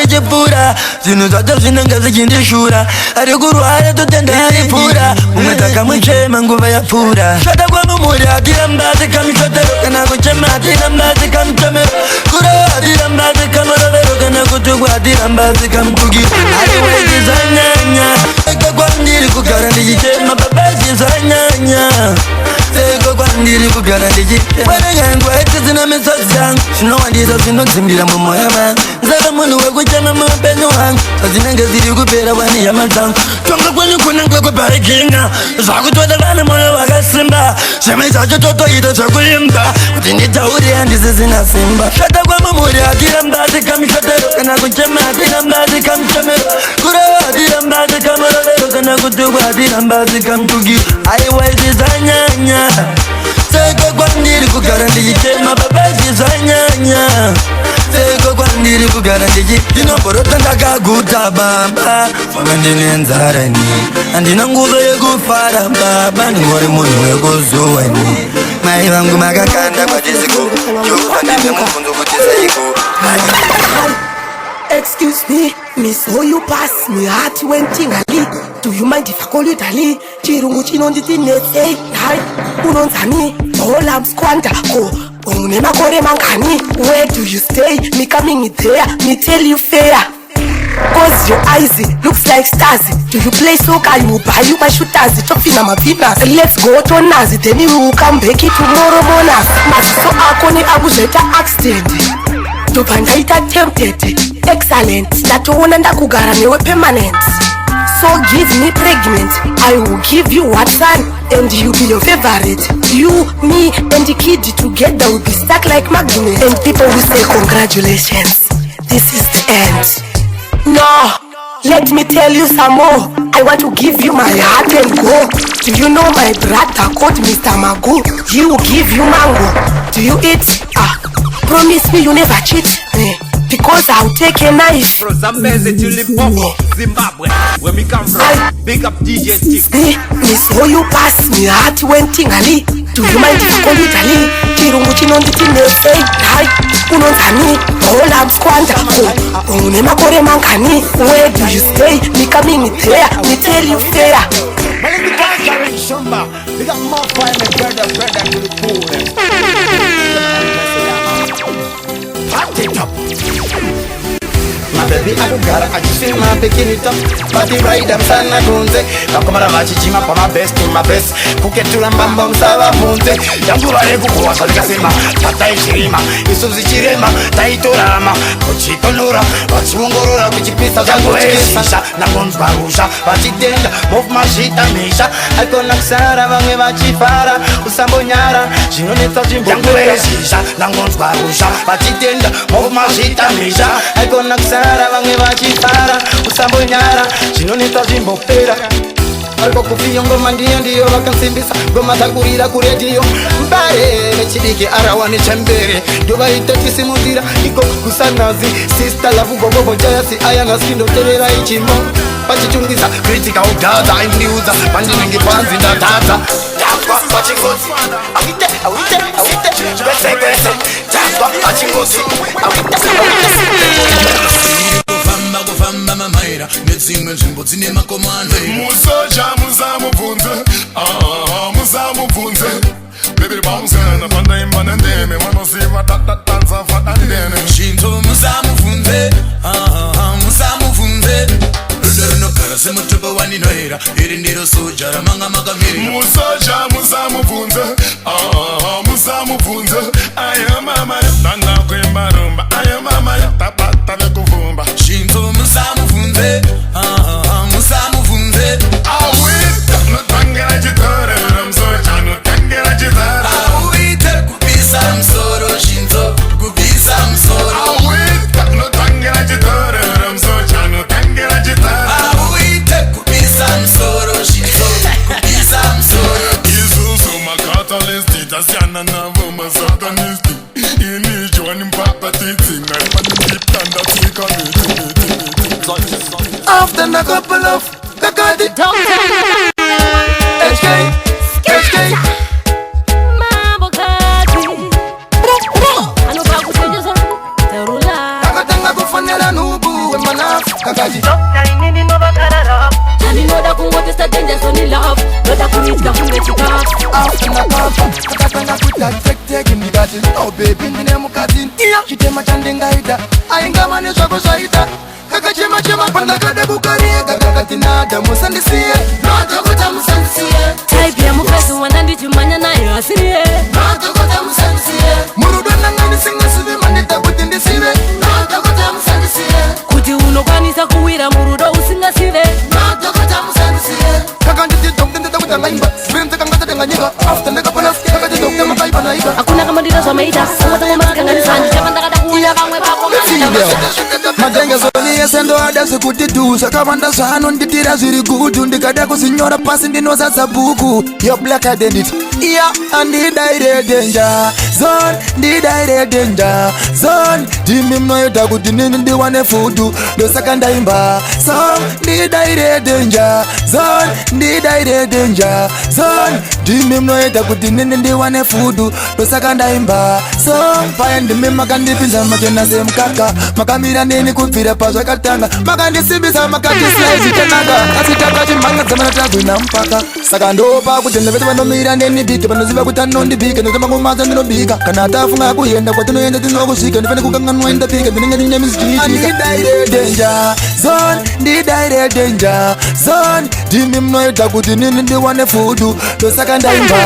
chipfuura zvinhu zvacho zvinenge zvichindishura ari kurwara totenda aripfuura umwe takamuchema nguva yapfuura shata kwamumuri hatiramba asikamishotero kana kuchema hatiramba asikamutomero kureva hatiramba asikamurovero kana kutukwa atiramba zikamtuki aiwezizanyanya eko kwandiri kugara ndichitema babazizanyanya eko kwandiri kugara ndichitema mwene yangu aitizina misozi yangu zvinowandisa zvinodzimbira mumwoyo mangu nzaka munhu wekuchema mupenyu wangu dzinenge ziri kupera wani yama dzangu tonga kwenyu kunenge kubharikinga zvakutodelana mwoyo wakasimba zvimwe zvacho totoita zvekuimba kuti nditauri handisi zina simba shata kwamumuri atiramba tikamishotero kana kuchema atiramba tikamchemero kureva atiramba tikamurovero kana kutukwa atiramba tikamtuki aiwaizizanyanya seko kwandiri kugara ndichitema babazizanyanya seko kwandiri kugara ndinomborota ndakaguta baba fanga ndine nzarani handina nguva yekufara baba ndingori munhu wekuzuwani mai vangu makakanda kwatiziko ndokufandine mubvunzo kuti seiko. Excuse me, miss, how you pass me heart when tingali? Do you mind if I call you Dali? Chirungu chinonditi netse, hai, unonzani, all I'm squander, go. Unema kore mangani, where do you stay? Me coming there, me tell you fair. Cause your eyes looks like stars. Do you play soccer? You buy you my shooters. Talking on my peanuts. Let's go to Nazi. Then you will come back tomorrow morning. So akoni abuzeta accident. Topandaita tempted. Excellent. Tatuona ndakugara newe permanent. So give me pregnant. I will give you what son, and you be your favorite. You, me, and the kid together will be stuck like magnet. And people will say congratulations. This is the end. No, let me tell you some more. I want to give you my heart and go. Do you know my brother called Mr. Magu? He will give you mango. Do you eat? Promise me you never cheat. Because I'll take a knife. From Zambezi to Limpopo, Zimbabwe, where we come from. Big up DJ Stixx. Miss, how you pass me heart when tingali? Do you mind if I call you Dali? Chirungu chinonditi netse, hai, unonzani, all I'm squander, go. Unema kore mangani, where do you stay? Me coming there, me tell you fair. Well, in the conquering Shumba, we got more fire and brother to the coolest. Hot it up. My baby, I gotta feel my bikini top. Body ride, I'm sana kunze. Nakomara machichima kwa my best in my best. Kuketura mbamba msava munze. Yangu wale kukuwa salika sema. Tata ishirima, isuzi chirema. Taitorama, kuchitonura. Wachungurura, kuchipisa zangu esisha. Nakonzwa rusha, wachitenda. Move mashita misha. Aikona kusara, vange wachifara. Usambo nyara, jinoneta jimbo yangu esisha. Nakonzwa rusha, wachitenda. Move mashita misha. Aikona kusara. Vange vachifara, usambo nyara, chinoneta zvimbopera. Ariko kufiyo ngoma ndiyo vakansimbisa. Ngoma dzakurira kuredio. Mbare nechidiki arawa nechembere. Ndovaita tisimudira, iko kusanazi. Sister love gogogo jayasi, ayanga sindoterera ichimbo. Pachichungisa, critical data, imniuza. Pandinenge panzi ndatata. Jaswa, pachingozi. Awite. Kwese. Jaswa, pachingozi. Awite. Kufamba mamaira nedzimwe nzvimbo dzine makomando musoja muzamubvunze baby bamuzana pandaimba nendeme vanoziva tatatanza fatandene shinto muzamubvunze rudo runogara semutobo waninoira iri ndiro soja ramanga makamiri musoja muzamubvunze ayamama dandakwemba rumba ayamama tapata vekuvumba shinto muzamubvunze awita notangera chitore ramsoja notangera chitara awite kupisa msoro shinto kupisa msoro awita notangera chitore ramsoja notangera chitara awite kupisa msoro shinto kupisa msoro isusu makatalist tasiyana navo masatanist inijwani mpaka titsinga panimjiptanda tsikamiti after a couple of kakadi HK Mambo kati Anuka kutejezo Terula Kakatanga kufanela nubu Manafu kakadi Nini nova karara Tani noda kungote sta danger so ni love Noda kunita kungetika after a couple Kakatanga kuta tek imigati Oh baby ndine mukati Chitema chandengaida Ainga manesha kushaita kakachema chema pandakada kukareka kakatinada musandisiye notokota musandisiye Type ya mupesi wanandichumanya nayo asiye notokota musandisiye murudonangani singasive mandita kuti ndisive notokota musandisiye kuti unokwanisa kuwira murudo usingasive notokota musandisiye kakanditidokutendeta kutalaimba zvirinzekangatatenganyika after ndekapona kakatidokute makaipanaika hakuna kama ndiro zvameita umatangomakanganisanje chavandakada kuuya vamwe vako madengezoni yese ndo ada zvekutitu zvakawanda zvaanonditira zviri gudu ndikada kuzinyora pasi ndinozadza bhuku yo black identity iya andidaire denja zone ndidaire denja zone ndimi mnoyeda kuti nini ndiwane fudu ndosaka ndaimba song ndidaire denja zone ndidaire denja zone ndimi mnoyeda kuti nini ndiwane fudu ndosaka ndaimba song paya ndimi makandipinza machena semkaka makamira nini kubvira pazvakatanga makandisimbisa makandisiaizitenanga asitaka chimhanga dzamanatagwina mpaka saka ndopa kuti ndavete vanomira nenibike vanoziva kuti anondibike notamangomasa ndinobika kana atafunga kuenda kwatinoenda tinokusvika ndifane kukanganwa indapika ndinenge ndine misichiitika denja zone ndidaire denja zone ndimi mnoyeda kuti nini ndiwane fudu ndosaka ndaimba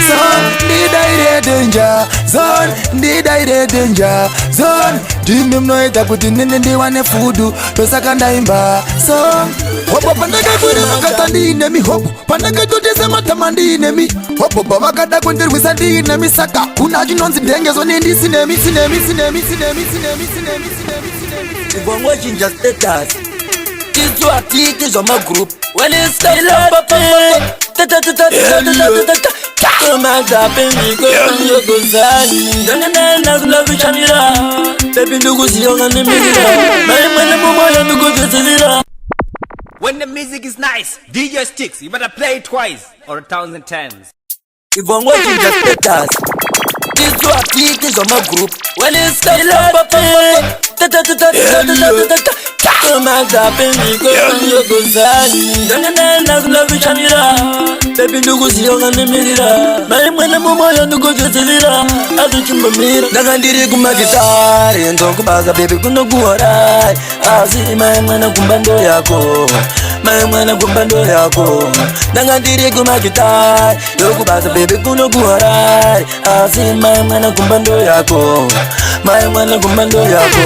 zone ndidaire denja zone ndidaire denja zone ndimi mnoyeda kuti nini ndiwane fudu ndosaka ndaimba song hopo pandakakwira makata ndinemi hopo pandakatotesa matama ndinemi hopo pavakada kundirwisa ndinemi saka kuna chinonzi dhengezo nendisinemi Ivongo chinja status Tizwatiki zoma group When it's time When the music is nice, DJ Stixx, you better play it twice or 1,000 times. Ivongo chinja status Tizwatiki zoma group When it's time ndakandiri kumagitari ndokubaza bebi kunokuhorai asi mai mwana kumbando yako mai mwana kumbando yako ndakandiri kumagitari ndokubaza bebi kunokuhorai asi mai mwana kumbando yako mai mwana kumbando yako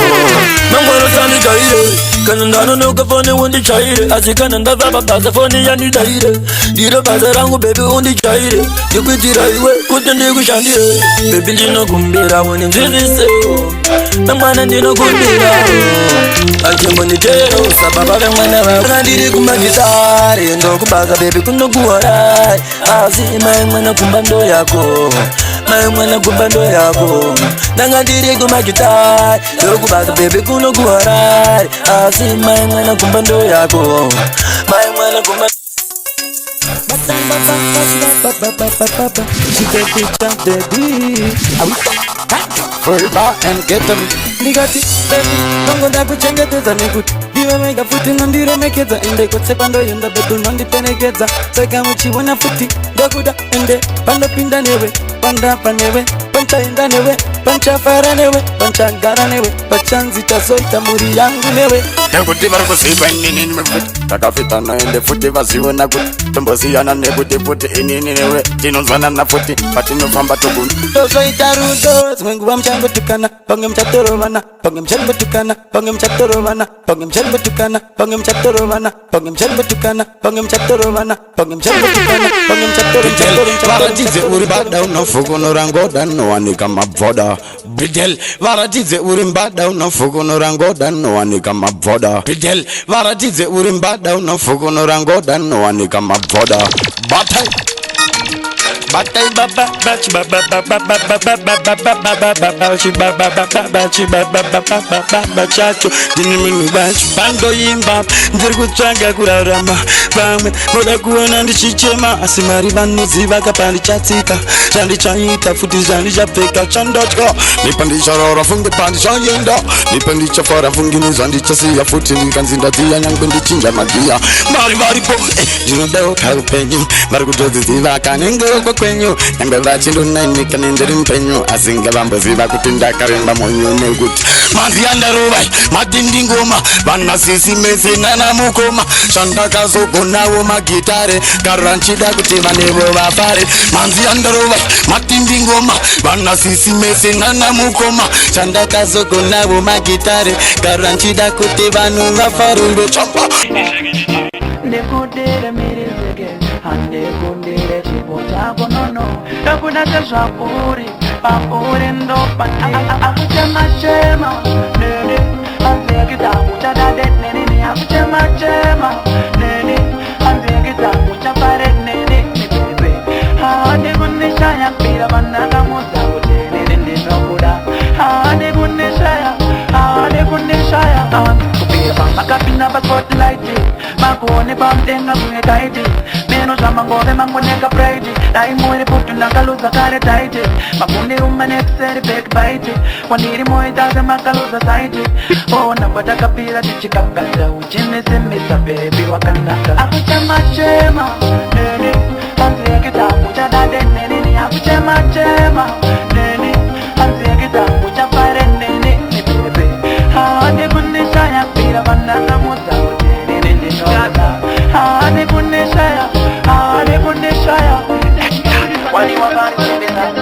mangwaro sani kaire kana ndano nokafone undichaire asi kana ndazaba baza fone yandidaire ndiro baza rangu bebi undichaire ndikuitira iwe kuti ndikushandire bebi ndinokumbira wone nzivise namwana ndinokumbira achembonitero sababa vemwana vako ndiri kumagitari ndokubaza bebi kunokuhorai asi mai mwana kumbando yako mai mwana kumbando yako ndanga ndiri kumagitari ndokubaza bebi kunokuhorai asi mai mwana kumbando yako mai mwana kumbando she get the jump baby full bar and get them nigati baby dongo ndakuchengetedza nekuti ndiwe mega futi nondiremekedza ende kotse pandoenda bedu nondipenekedzza saka muchiona futi ndakuda ende pandopinda newe pandapa newe panchaenda newe panchafara newe panchagara newe pachanzita zoita muri yangu newe nekuti vari kuziva inini nefuti takafitana ende futi vaziona kuti tombosiyana nekuti futi inini newe tinonzwanana futi patinofamba toguna tozoita rudo dzimwe nguva muchangotukana pamwe muchatorovana pamwe muchangotukana pamwe muchatorovana pamwe muchangotukana pamwe muchatorovana pamwe muchangotukana pamwe muchatorovana pamwe muchangotukana pamwe varatidze uri bada unofukunura ngoda nowanika mabvoda bidel varatidze uri mbada unofukunura ngoda nowanika mabvoda bidel varatidze uri mbada unofukunura ngoda nowanika mabvoda batai batai baba bachi baba baba baba chacho dinimini bachi bando yimba ndiri kutsvaga kurarama vamwe voda kuona ndichichema asi mari vanoziva kapandi chatsika chandichaita futi zvandichapfeka chandotya nipandicharaura funge pandichaenda nipandichafara fungini zvandichasiya futi ndikanzi ndadziya nyangwe ndichinja magiya mari varipo ndinodawo kaupenyu vari kutodziziva kanenge kwakwe penyu Nanga vachindo nainika nenderi mpenyu Asinga vamboziva kuti ndakaremba monyo nekuti Manzi andarovai, matindi ngoma Vana sisi mese nana mukoma Shandakazogonawo magitare Karanchida kuti vanevo vafare Manzi andarovai, matindi ngoma Vana sisi mese nana mukoma Shandakazogonawo magitare Karanchida kuti vanu vafare Ndo chapa Nekudere mirizege Handikundire chipo chako nono Nakudate zvapuri Papuri ndopa Akuchema chema Nene Anzekita uchadade nene Akuchema chema Nene Anzekita uchapare nene Nebe Handikundishaya Pira vanaka musa Kutenene ninokuda Handikundishaya Handikundishaya Kupira makapina pa spotlight Makone pamtenga kuye taiti Meno zamangove mangoneka pride Dai mwere putu nakaluza kare taiti Makune umanexeri backbite Waniri moitaze makaluza saiti Ona pata kapira tichikakata Uchinese misa baby wakanaka Akuchema chema Nene Anzekita uchadade nene Akuchema chema Nene Anzekita uchapare nene Nebe Hane kunishaya pira vanaka musa Hane kunishaya Wani wabari sebeza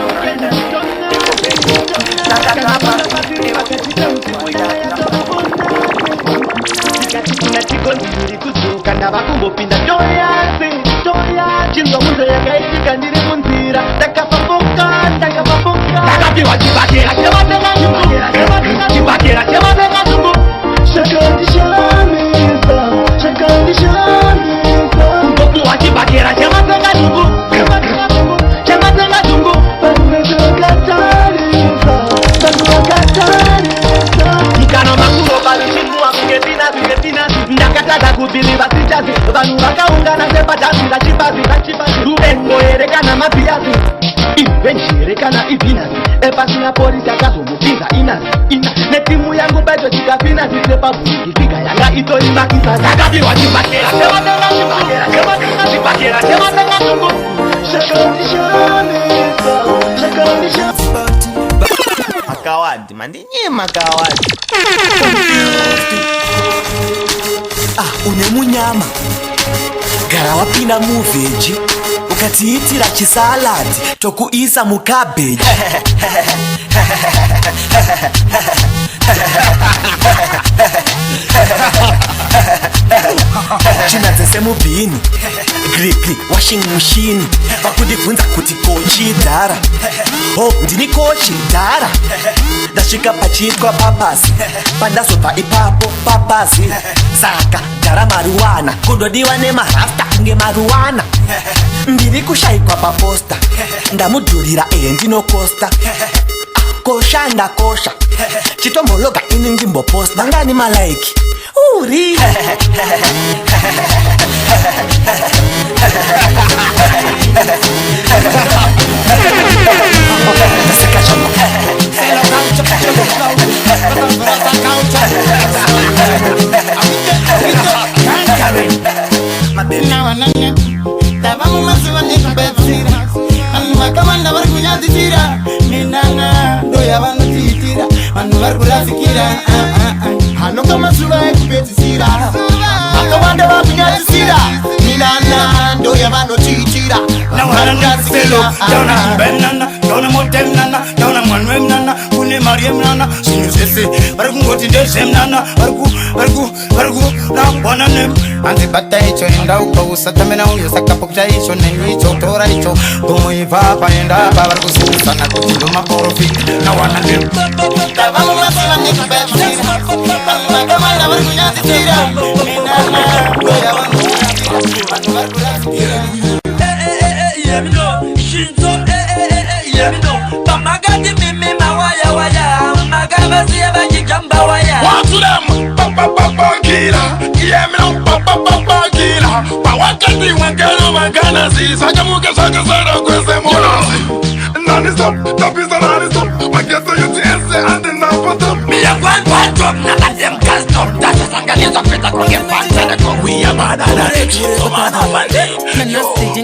Kana vakumbopinda joyase chindwa munze yakaitika ndiri munzira takapamboka takapiwa chibakera chematenga nyungu chibakera chematenga nyungu shakandishamisa kutopiwa chibakera chematenga nyungu chematenga nyungu mukano makulo valichinua kungetina ndakataka kubhiliva sichazi vanhu vakaungana sepatazira chipazi ruvengo here kana mabhiyazi ivenji here kana ibhinasi epasina polisi akazomupinza inasi netimu yangu beto chikafinasi sepabhunikisika yanga itoimakisa takapiwa chibakera chematenga nyungu makawadi mandinye makawadi une munyama gara wapinda muveji ukatiitira chisaladi tokuisa mukabeji china dzese mubhini gripi washing machine vakudibvunza kuti kochi dhara ndini kochi dhara ndasvika pachiitwa papazi pandazobva ipapo papazi saka dhara maruwana kundodiwa nemarasta kunge maruwana ndiri kushayikwa paposta ndamudhurira ndinokosta koshanda kosha chitombologa ini ndimboposta vangani malaiki uri vakamanda vari kunyadzitira minana ndoya vanotitira vanhu vari kurasikira hanoka mazuva ekupedzisira vakawanda vari kunyadzisira minana ndoya vanotitira nawarandaselo dauna benana dauna motemnana dauna mwanwe mnana kune mari yemnana zvinhu zvese vari kungoti ndezvemnana vari kunabwana nem anzibata icho indauka usatamena uyo sakapokucha icho nenicho tora icho gomoiva paendapa vari kuzivisana kuti ndomaprofiti nawana nem tavamumasiva nekubetsira vakamanda vari kunyadzitira minana ndoya vanhu vari kurasikira Pamagati mimi mawaya waya magabasi ya bajigamba waya One to them, papa killer. Yeah, me no papa killer. Pawakati wakana wakana si sakamuka sakasara kwese monasi. Nani stop, tapisa nani stop. Wakesa yuti ese andi na pata. Me a one drop na them cast Data sanganiza feta kwenye pantana kwa we are man and a Chipo man and bande.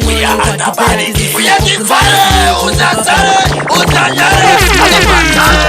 We are on the body. We are the fire. Uzatare, uzanyare, azapantana.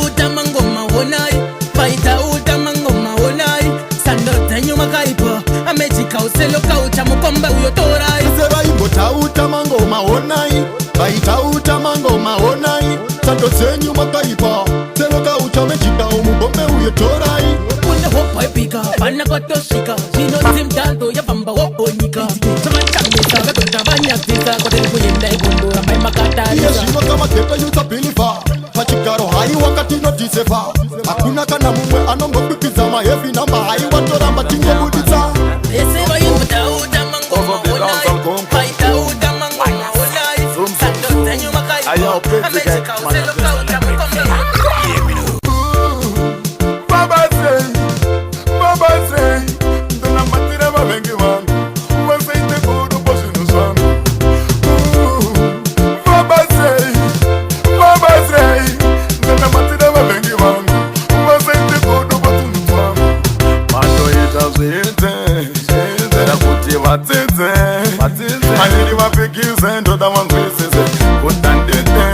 Uta mangoma wonai, paita uta mangoma wonai. Sando tenyo makaipo, amechika uselo kaucha mukomba uyotorai. Seba imbota uta mangoma wonai, paita uta mangoma wonai. Sando tenyo makaipo, selo kaucha mechika umubombe uyotorai. Unde hopa epika, bana kotoshika. Zino Zim Dancehall ya bamba woponika. Sama chamisa, gato Tavamhanyisa. Kote kuyenda ikumbura, mai makatari. Yeshima kama kepe yutabiliva. Pachikaro hai wakati no disefa. Hakuna kana mumwe anongo kukizama heavy number hai watora matingo budita. Seba imbota uta mangoma wonai, paita uta mangoma wonai. Sando tenyo makaipo, amechika uselo kaucha mukomba. Baba say, ndona matira babengi wangu. Wasaite kudu bosi nuswangu. Baba say, ndona matira babengi wangu. Wasaite kudu bosi nuswangu. Mando ita zwete, kuti vatete. Anili wapikize, ndoda wangwisize. Kutandete,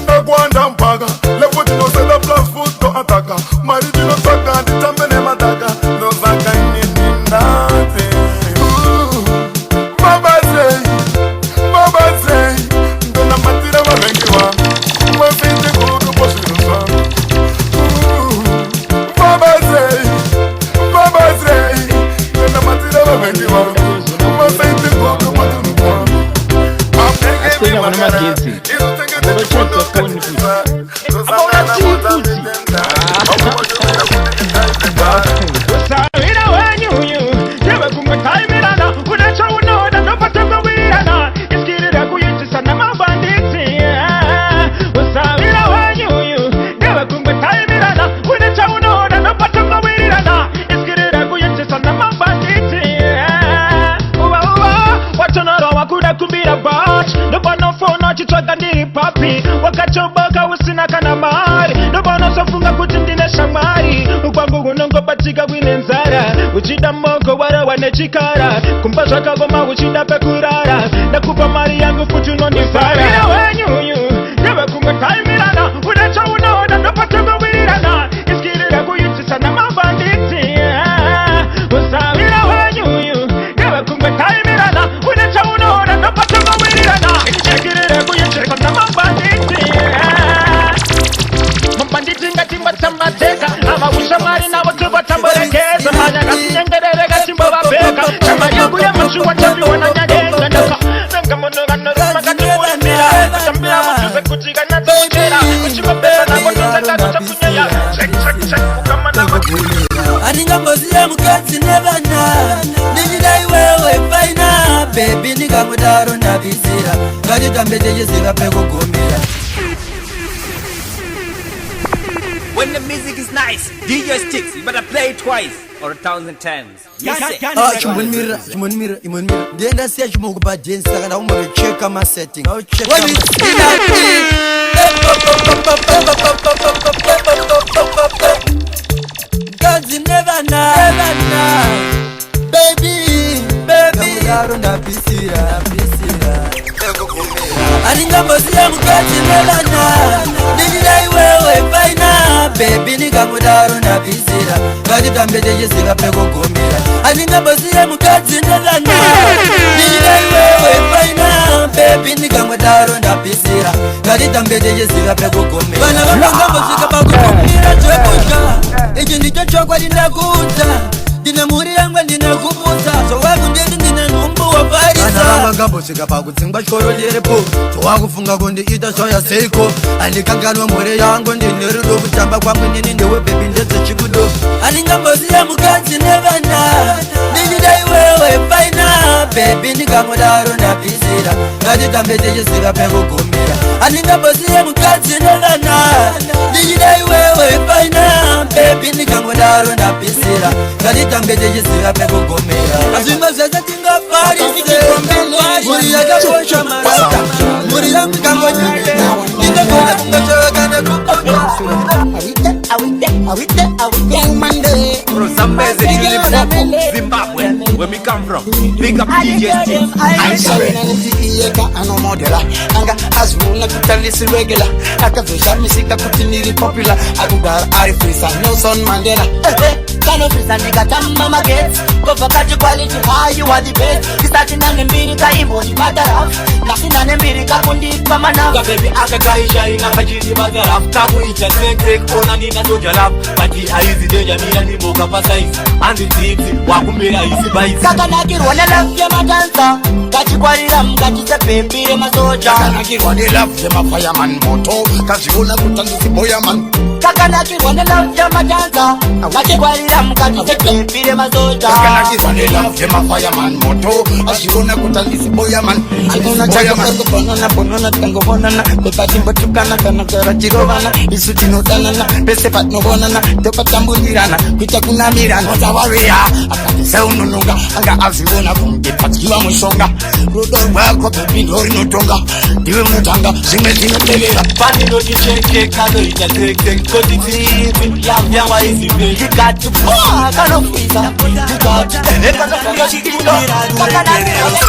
ndakwanda mpaka. Lefuti no set up plus food to ataka. Mariti no saka, ditambene mataka. No saka inindate. Baba say, ndona matira wabengi wangu. Wasaite kudu bosi nuswangu. Baba say, ndona matira wabengi wangu. Wasaite kudu bosi nuswangu. Aspetta una magazzi. Lo certo Qounfuzed. Usawira wenyunyu, yewe kumekaimirana. Unacha unoda, nopata mawirana. Iskirira kuyitisa na mabanditi. Usawira wenyunyu, yewe kumekaimirana. Unacha unoda, nopata mawirana. Iskirira kuyitisa na mabanditi. Watonoro wakuda kumbira batch. Nobano phone chitwaga ndiri papi. Wakachoboka usina kana mari. Nobano sofunga kuti ndine shamari. Ukwangu unongo patika winenzara. Uchida moko wara wanechikara. Kumpa zvakagoma uchida pekurara. Nakupa mari yangu futi unondifara. Usawira wenyunyu, yewe kumekaimirana. Unacha unoda, nopata mawirana. Iskirira kuyitisa na mabanditi. Usawira wenyunyu, yewe kumekaimirana. Unacha unoda, nopata mawirana. Iskirira kuyitisa na mabanditi. Mabanditi ngatimba tamateka. Amawusha mari na watu batamborekeza. Manya kasinyengerere gatimbo babeka. Chama yangu ya mchuwa chavi wananyagenga. Nanga mono gano rama katimulimira. Kutambira mchuze kuchiga na toimira. Uchima pesa na kotoza kato chakunyaya. Check ukama na wakunyaya. Aninga mbozi ya mukati nebana. Nijidai wewe faina. Baby nika mudaro na vizira. Kati tambeteje zika peko kumira. When the music is nice, DJ Stixx, you better play it twice or 1,000 times. Yes, Chimonmira. Ndienda siya chimoku pa dance saka na umwe checka ma setting. God's never know. Baby. Kamudaro na pisira. Aninga mbozi ya mukati nebana. Nijidai wewe faina. Baby nika mudaro na pisira. Kati tambeteje zika peko kumira. Aninga mbozi ya mukati nebana. Nijidai wewe faina. Baby nika mudaro na pisira. Kati tambeteje zika peko kumira. Bana wapanga mbozi kapa kumira chokuja. Ichi ndicho chokwa linakuta. Dina muri yangu ndina kupusa. So waku ndina numbu wa parisa. Ana wanga gambo sika pa kutsingba choro lirepo. So waku funga kundi ita soya seiko. Alikanganwa muri yangu ndine rudo. Kutamba kwa mwinini ndewe baby ndetse chikudo. Aninga mbozi ya mukati nebana. Nijidai wewe faina. Baby nika mudaro na pisira. Kati tambeteje sika peko kumira. Aninga mbozi ya mukati nebana. Nijidai wewe faina. Baby nika mudaro na pisira. Kati tambeteje sika peko kumira. Azima zaza tinga parise. Muri ya gabocha marata. Muri ya mkango nyume. Ninde kona kunga choga kane kukoka. Awite. big up DJ Stixx. I'm sorry, na nitikieka ano modela. Anga azuna kutalisi regular. Akazusha misika kutiniri popular. Agudar arifisa Nelson Mandela. Kano frisa nigga tam mama gets. Go for catch quality high, you are the best. You starting on the America emoji matter of. Nothing on the America kundi kama na. The baby akakai Shaina kajiri matter of. Kamu icha take ona nina to jalap. Pati aizi deja mira ni moka pasaizi. Andi tipsi wakumbira isi baizi. Kaka nakirwana love ya madansa. Kachi kwa liram kachi sepe pire masoja. Kaka nakirwana love ya mafireman moto. Kazi una kutandisi boyaman. Kaka nakirwana love ya madansa. Kachi kwa liram kachi sepe pire masoja. Kaka nakirwana love ya mafireman moto. Kazi una kutandisi boyaman. Chikuna chaya mango bonana tango bonana. Beba timbo tukana kana kara chirovana. Isuti no tanana. Pese pat no bonana. Topa tambulirana. Kuita kuna mirana. Ota warrior. Akati se unununga. Anga azibona kumbi patiwa musonga. Rudo wako bebi no inotonga. Diwe mutanga. Zime zino telera. Pani no kicheke kado ita take. Kodi tipi. Ya wa isi be. You got to fuck. Kano frisa. You got to. Eka kaka yoshikino. Kaka nakirwana.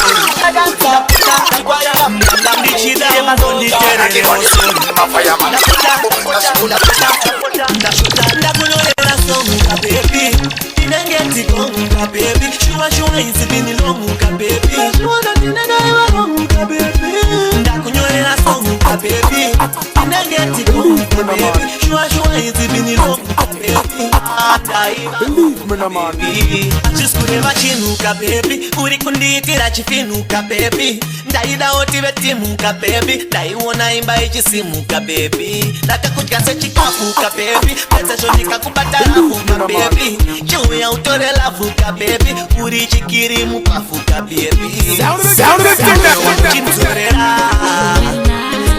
Believe me, no man. Just kureva chinuka baby, uri kunditira chifinuka baby. Ndaida oti betimuka baby, ndaiona imba ichisimuka baby. Ndakakudya chikafuka baby, pesa shonika kubata lafuka baby. Chiuya utore lafuka baby, uri chikiri mupafuka baby. Sound of the Chimtorera,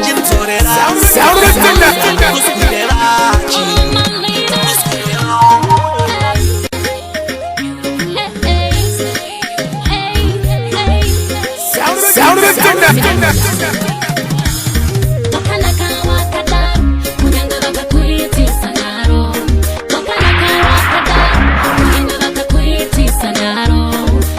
chimtorera, sound of the kuskurera, sound of the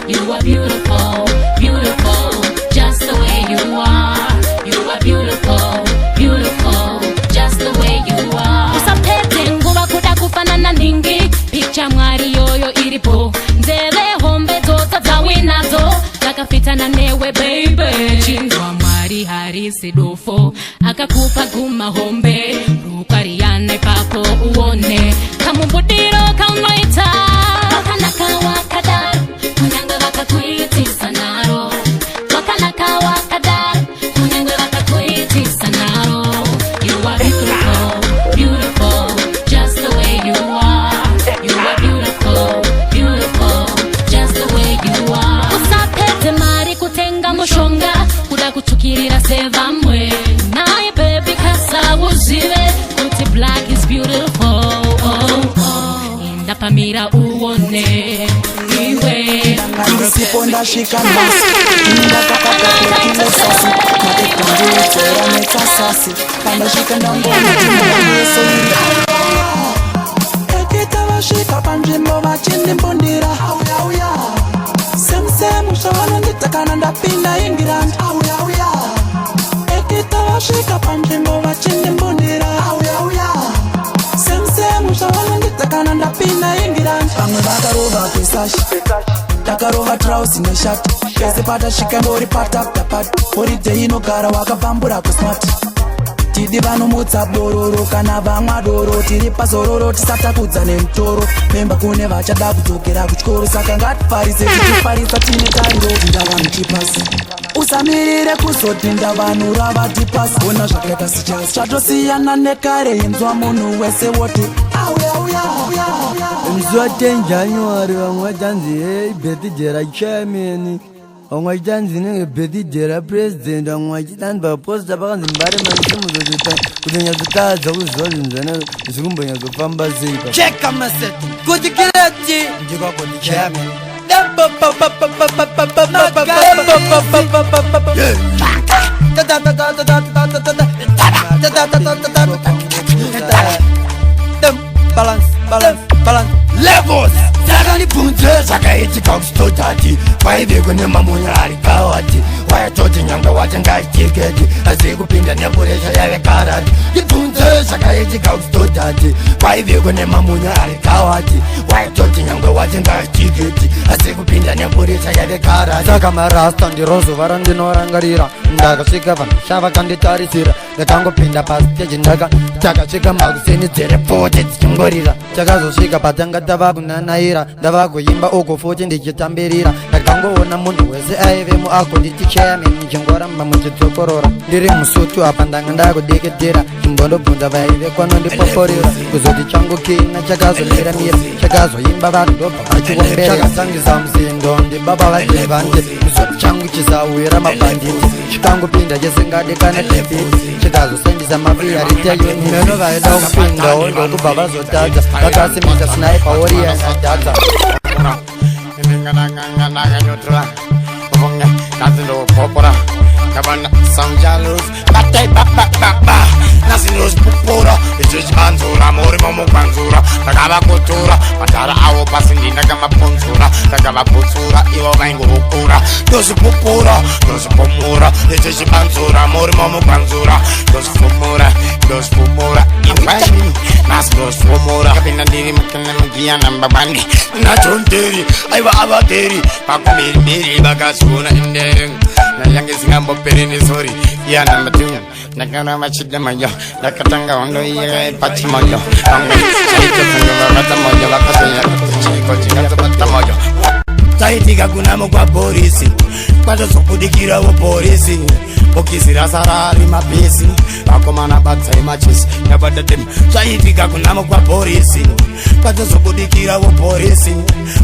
You are beautiful, beautiful, just the way you are. You are beautiful, beautiful, just the way you are. Usapete nguva kuda kufanana ningi, picture mwari yoyo iripo. Nzele hombe tota zawinazo, takafitana newe baby. Chindwa mwari harisi dofo, akakupa guma hombe. Rukariane papo uone, kamumbudiro kaunwaita. Wakanaka wakadaru, kunyanga wakakuitisa naro. Wakanaka wakadaru, kunyanga wakakuitisa naro. You are beautiful, beautiful, just the way you are. You are beautiful, beautiful, just the way you are. Usapete mari kutenga mushonga, kuda kuchukirira sevamwe. Nae baby kasa uzive, kuti black is beautiful. Indapamira uone, iwe. Siponda shika nasi, ndakakaka kile sasi, nakikunduitera metasasi, panda shika ndongona timuwaneso ekita washika panjimbo vachindi mbundira, semsemu shawana nditakana ndapinda ingirani, ekita washika panjimbo vachindi mbundira, semsemu shawana nditakana ndapinda ingirani. Pamwe vakarova pesashi, takarova trausi neshati, kese pata shika mbori pataptapati, orite inogara wakapambura kusmati. Tidi vanomutsa bororo kana vamwa doro, tiri pazororo tisatakudza nemutoro. Memba kune vachada kudzokera kuchikoro, saka ngatifarise tichifarisa tine tariro. Tinda vanhu chipasi, usamirire kuzodhinda vanhu ravatipasi. Ona zvakaita sichasi zvatosiyana nekare, inzwa munhu wese woti mzwa 10 January vamwe tanzi hey birthday chairman, vamwe tanzi nenge birthday president, vamwe tanzi vaposta pakanzi mbare manisimuzoita kuti nyazotadza kuzolinzana zikumbonyazofamba sei. cheka maseti kuti kireti ndikakoti chairman balance levels. ndibvunze zvakaitika kusitotati kwaiveko nemamunya ari kawati wayatoti nyangwe wati ngaitiketi asi kupinda nepuresha yave karati ndibvunze zvakaitika kusitotati kwaiveko nemamunya ari kawati wayatoti nyangwe wati ngaitiketi asi kupinda nepuresha yave karati saka marasta ndirozuva randinorangarira ndakasvika vanhu shava kanditarisira ndakangopinda pasiteji takasvika makuseni dzere pote dzichingorira takazosvika patanga tava kunanaira ndava kuimba uko futi ndichitambirira ndakangoona munhu wese aive muako ndichichayame nichingoramba muchidzokorora ndiri musutu apa ndanga ndakudeketera chimbondobvunza vaive kwanondipoporera kuzoti changu kina chakazomiramira chakazoimba vanhu ndobva vachiomberera chakasangisa musindo ndibaba vajevanje kuzoti changu chisawira mabhanditi chikangopinda chisingade kana debiti chikazosendisa mafri ariteyoni meno vaida kupindawo ndokubva vazotadza vakasimisa snaipa oriya nadadza Kabana Sanjalos, Batay Baba, Nasinos Pupura, it's Banzura, Morimo Banzura, Nagaba Kotura, Matara Awo Passing, Nagama Ponsura, Nagama Potsura, Ivo Vango Pura, Dos Pupura, Dos Pomura, it's Banzura, Morimo Banzura, Dos Pumura, Dos Pumura, Invani, Nas Dos Pumura, Pinadiri Makanamagia number bandi, Natunteri, Iva Avateri, Pakumiri, Miri, Bagasuna, and then the youngest number. Perini sorry, yeah, number 2. Nakana machida mayo, nakatanga ondo ye pachi mayo. Anga chaito kanga bata mayo, bakatanya chiko chikato bata mayo. Taitika kunamo kwa polisi, kwacho sokudikira wo polisi. Okisira sarari mapisi, akomana batsa machisi, nabada dem. Taitika kunamo kwa polisi, kwacho sokudikira wo polisi.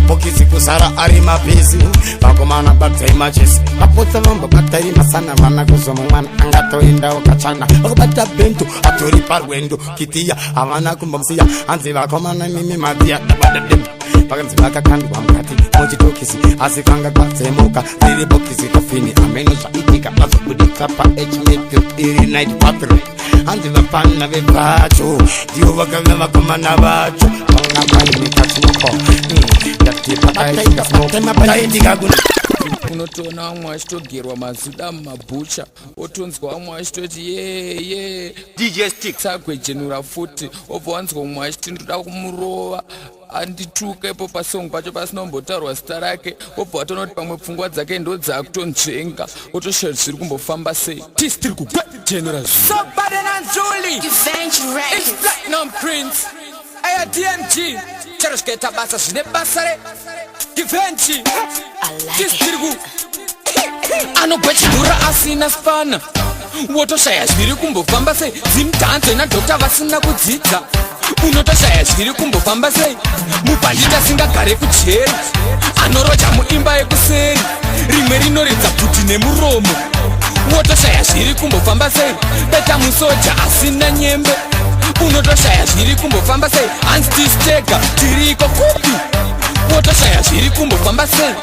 Okisi kusara ari mapisi, akomana batsa machisi. Apotsa lomba batari masana mana kuzomo mwana angatoenda okachana. Okubata bento atori parwendo kitia amana kumbamsia anzi bakomana mimi matia nabada dem. Paganzi bakakandu bamkati mochitokisi asikanga kwatsemuka ziri bokisi kafini ameno shaitika azokudika pa hmetu iri night patrol anzi vapana vevacho ndivo vakanga vakomana vacho vangapaimikatsuko yatipakaisikamokaindikakuna unotoona vamwe achitogerwa mazuda mumabhucha otonzwa vamwe achitoti ye DJ Stixx agwejenura futi obva wanzwa mumwe achiti ndoda kumurova andituka ipo pasong pacho pasinombotaurwa zita rake obva watonoti pamwe pfungwa dzake ndo dzakutonzvenga otosheri zviri kumbofamba sei tisi tiri kugwejenura Prince aya DMG chero zvikaita basa zvine basa Givenchy Tistirigu anogwejenura asina spana wotoshaya zviri kumbofamba sei Zim Dancehall nadhokta vasina kudzidza unotoshaya zviri kumbofamba sei mubhanditi asingagare kujeri anoroja muimba yekuseri rimwe rinoridza bhuti nemuromo wotoshaya zviri kumbofamba sei beta musoja asina nyembe unotoshaya zviri kumbofamba sei Handikendenge tiriko kupi wotoshaya zviri kumbofamba sei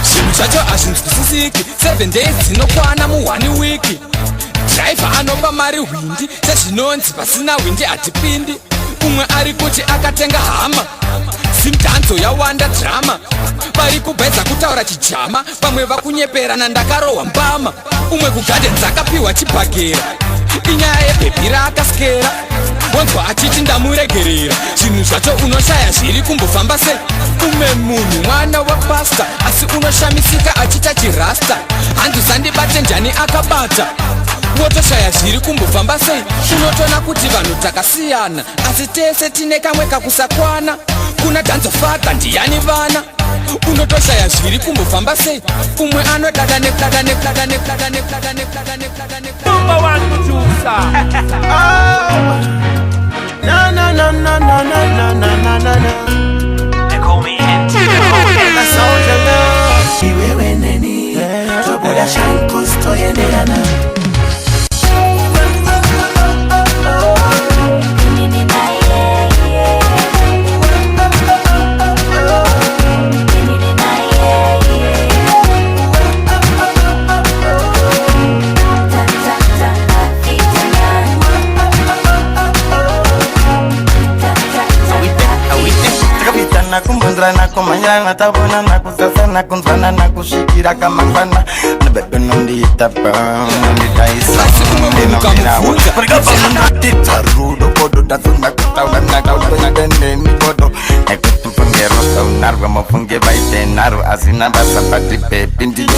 zvinhu zvacho hazvinzwisisiki 7 days dzinokwana mu1 week driver anopa mari hwindi sezvinonzi pasina hwindi hatipindi umwe ari kuti akatenga hama Zim Dancehall yawanda drama vari kubhedza kutaura chijama vamwe vakunyeperana ndakarohwa mbama umwe kugadens akapiwa chibhagera inyaya yebhebhi raakaskera wanzwa achiti ndamuregerera zvinhu zvacho unoshaya zviri kumbofamba sei umwe munhu mwana wapasta asi unoshamisika achita chirasta hanzi usandibate njani akabata wotoshaya zviri kumbofamba sei unotona kuti vanhu takasiyana asi tese tine kamwe kakusakwana kuna Fatha ndiyani vana unotoshaya zviri kumbofamba sei umwe anodada Number one producer. They call me NT. That's all the love. Iwewe neni, toboda shanku stoyendeana. kumbundrana kumanyana tabonana kusasana kunzana kushikira kamafana nabebe nonditapa nonditaisa nditarudo kodo tasuna kutauna kauna dendeni kodo ekutumpungero saunarwa mafunge baitenaru asina basapati pepi ndina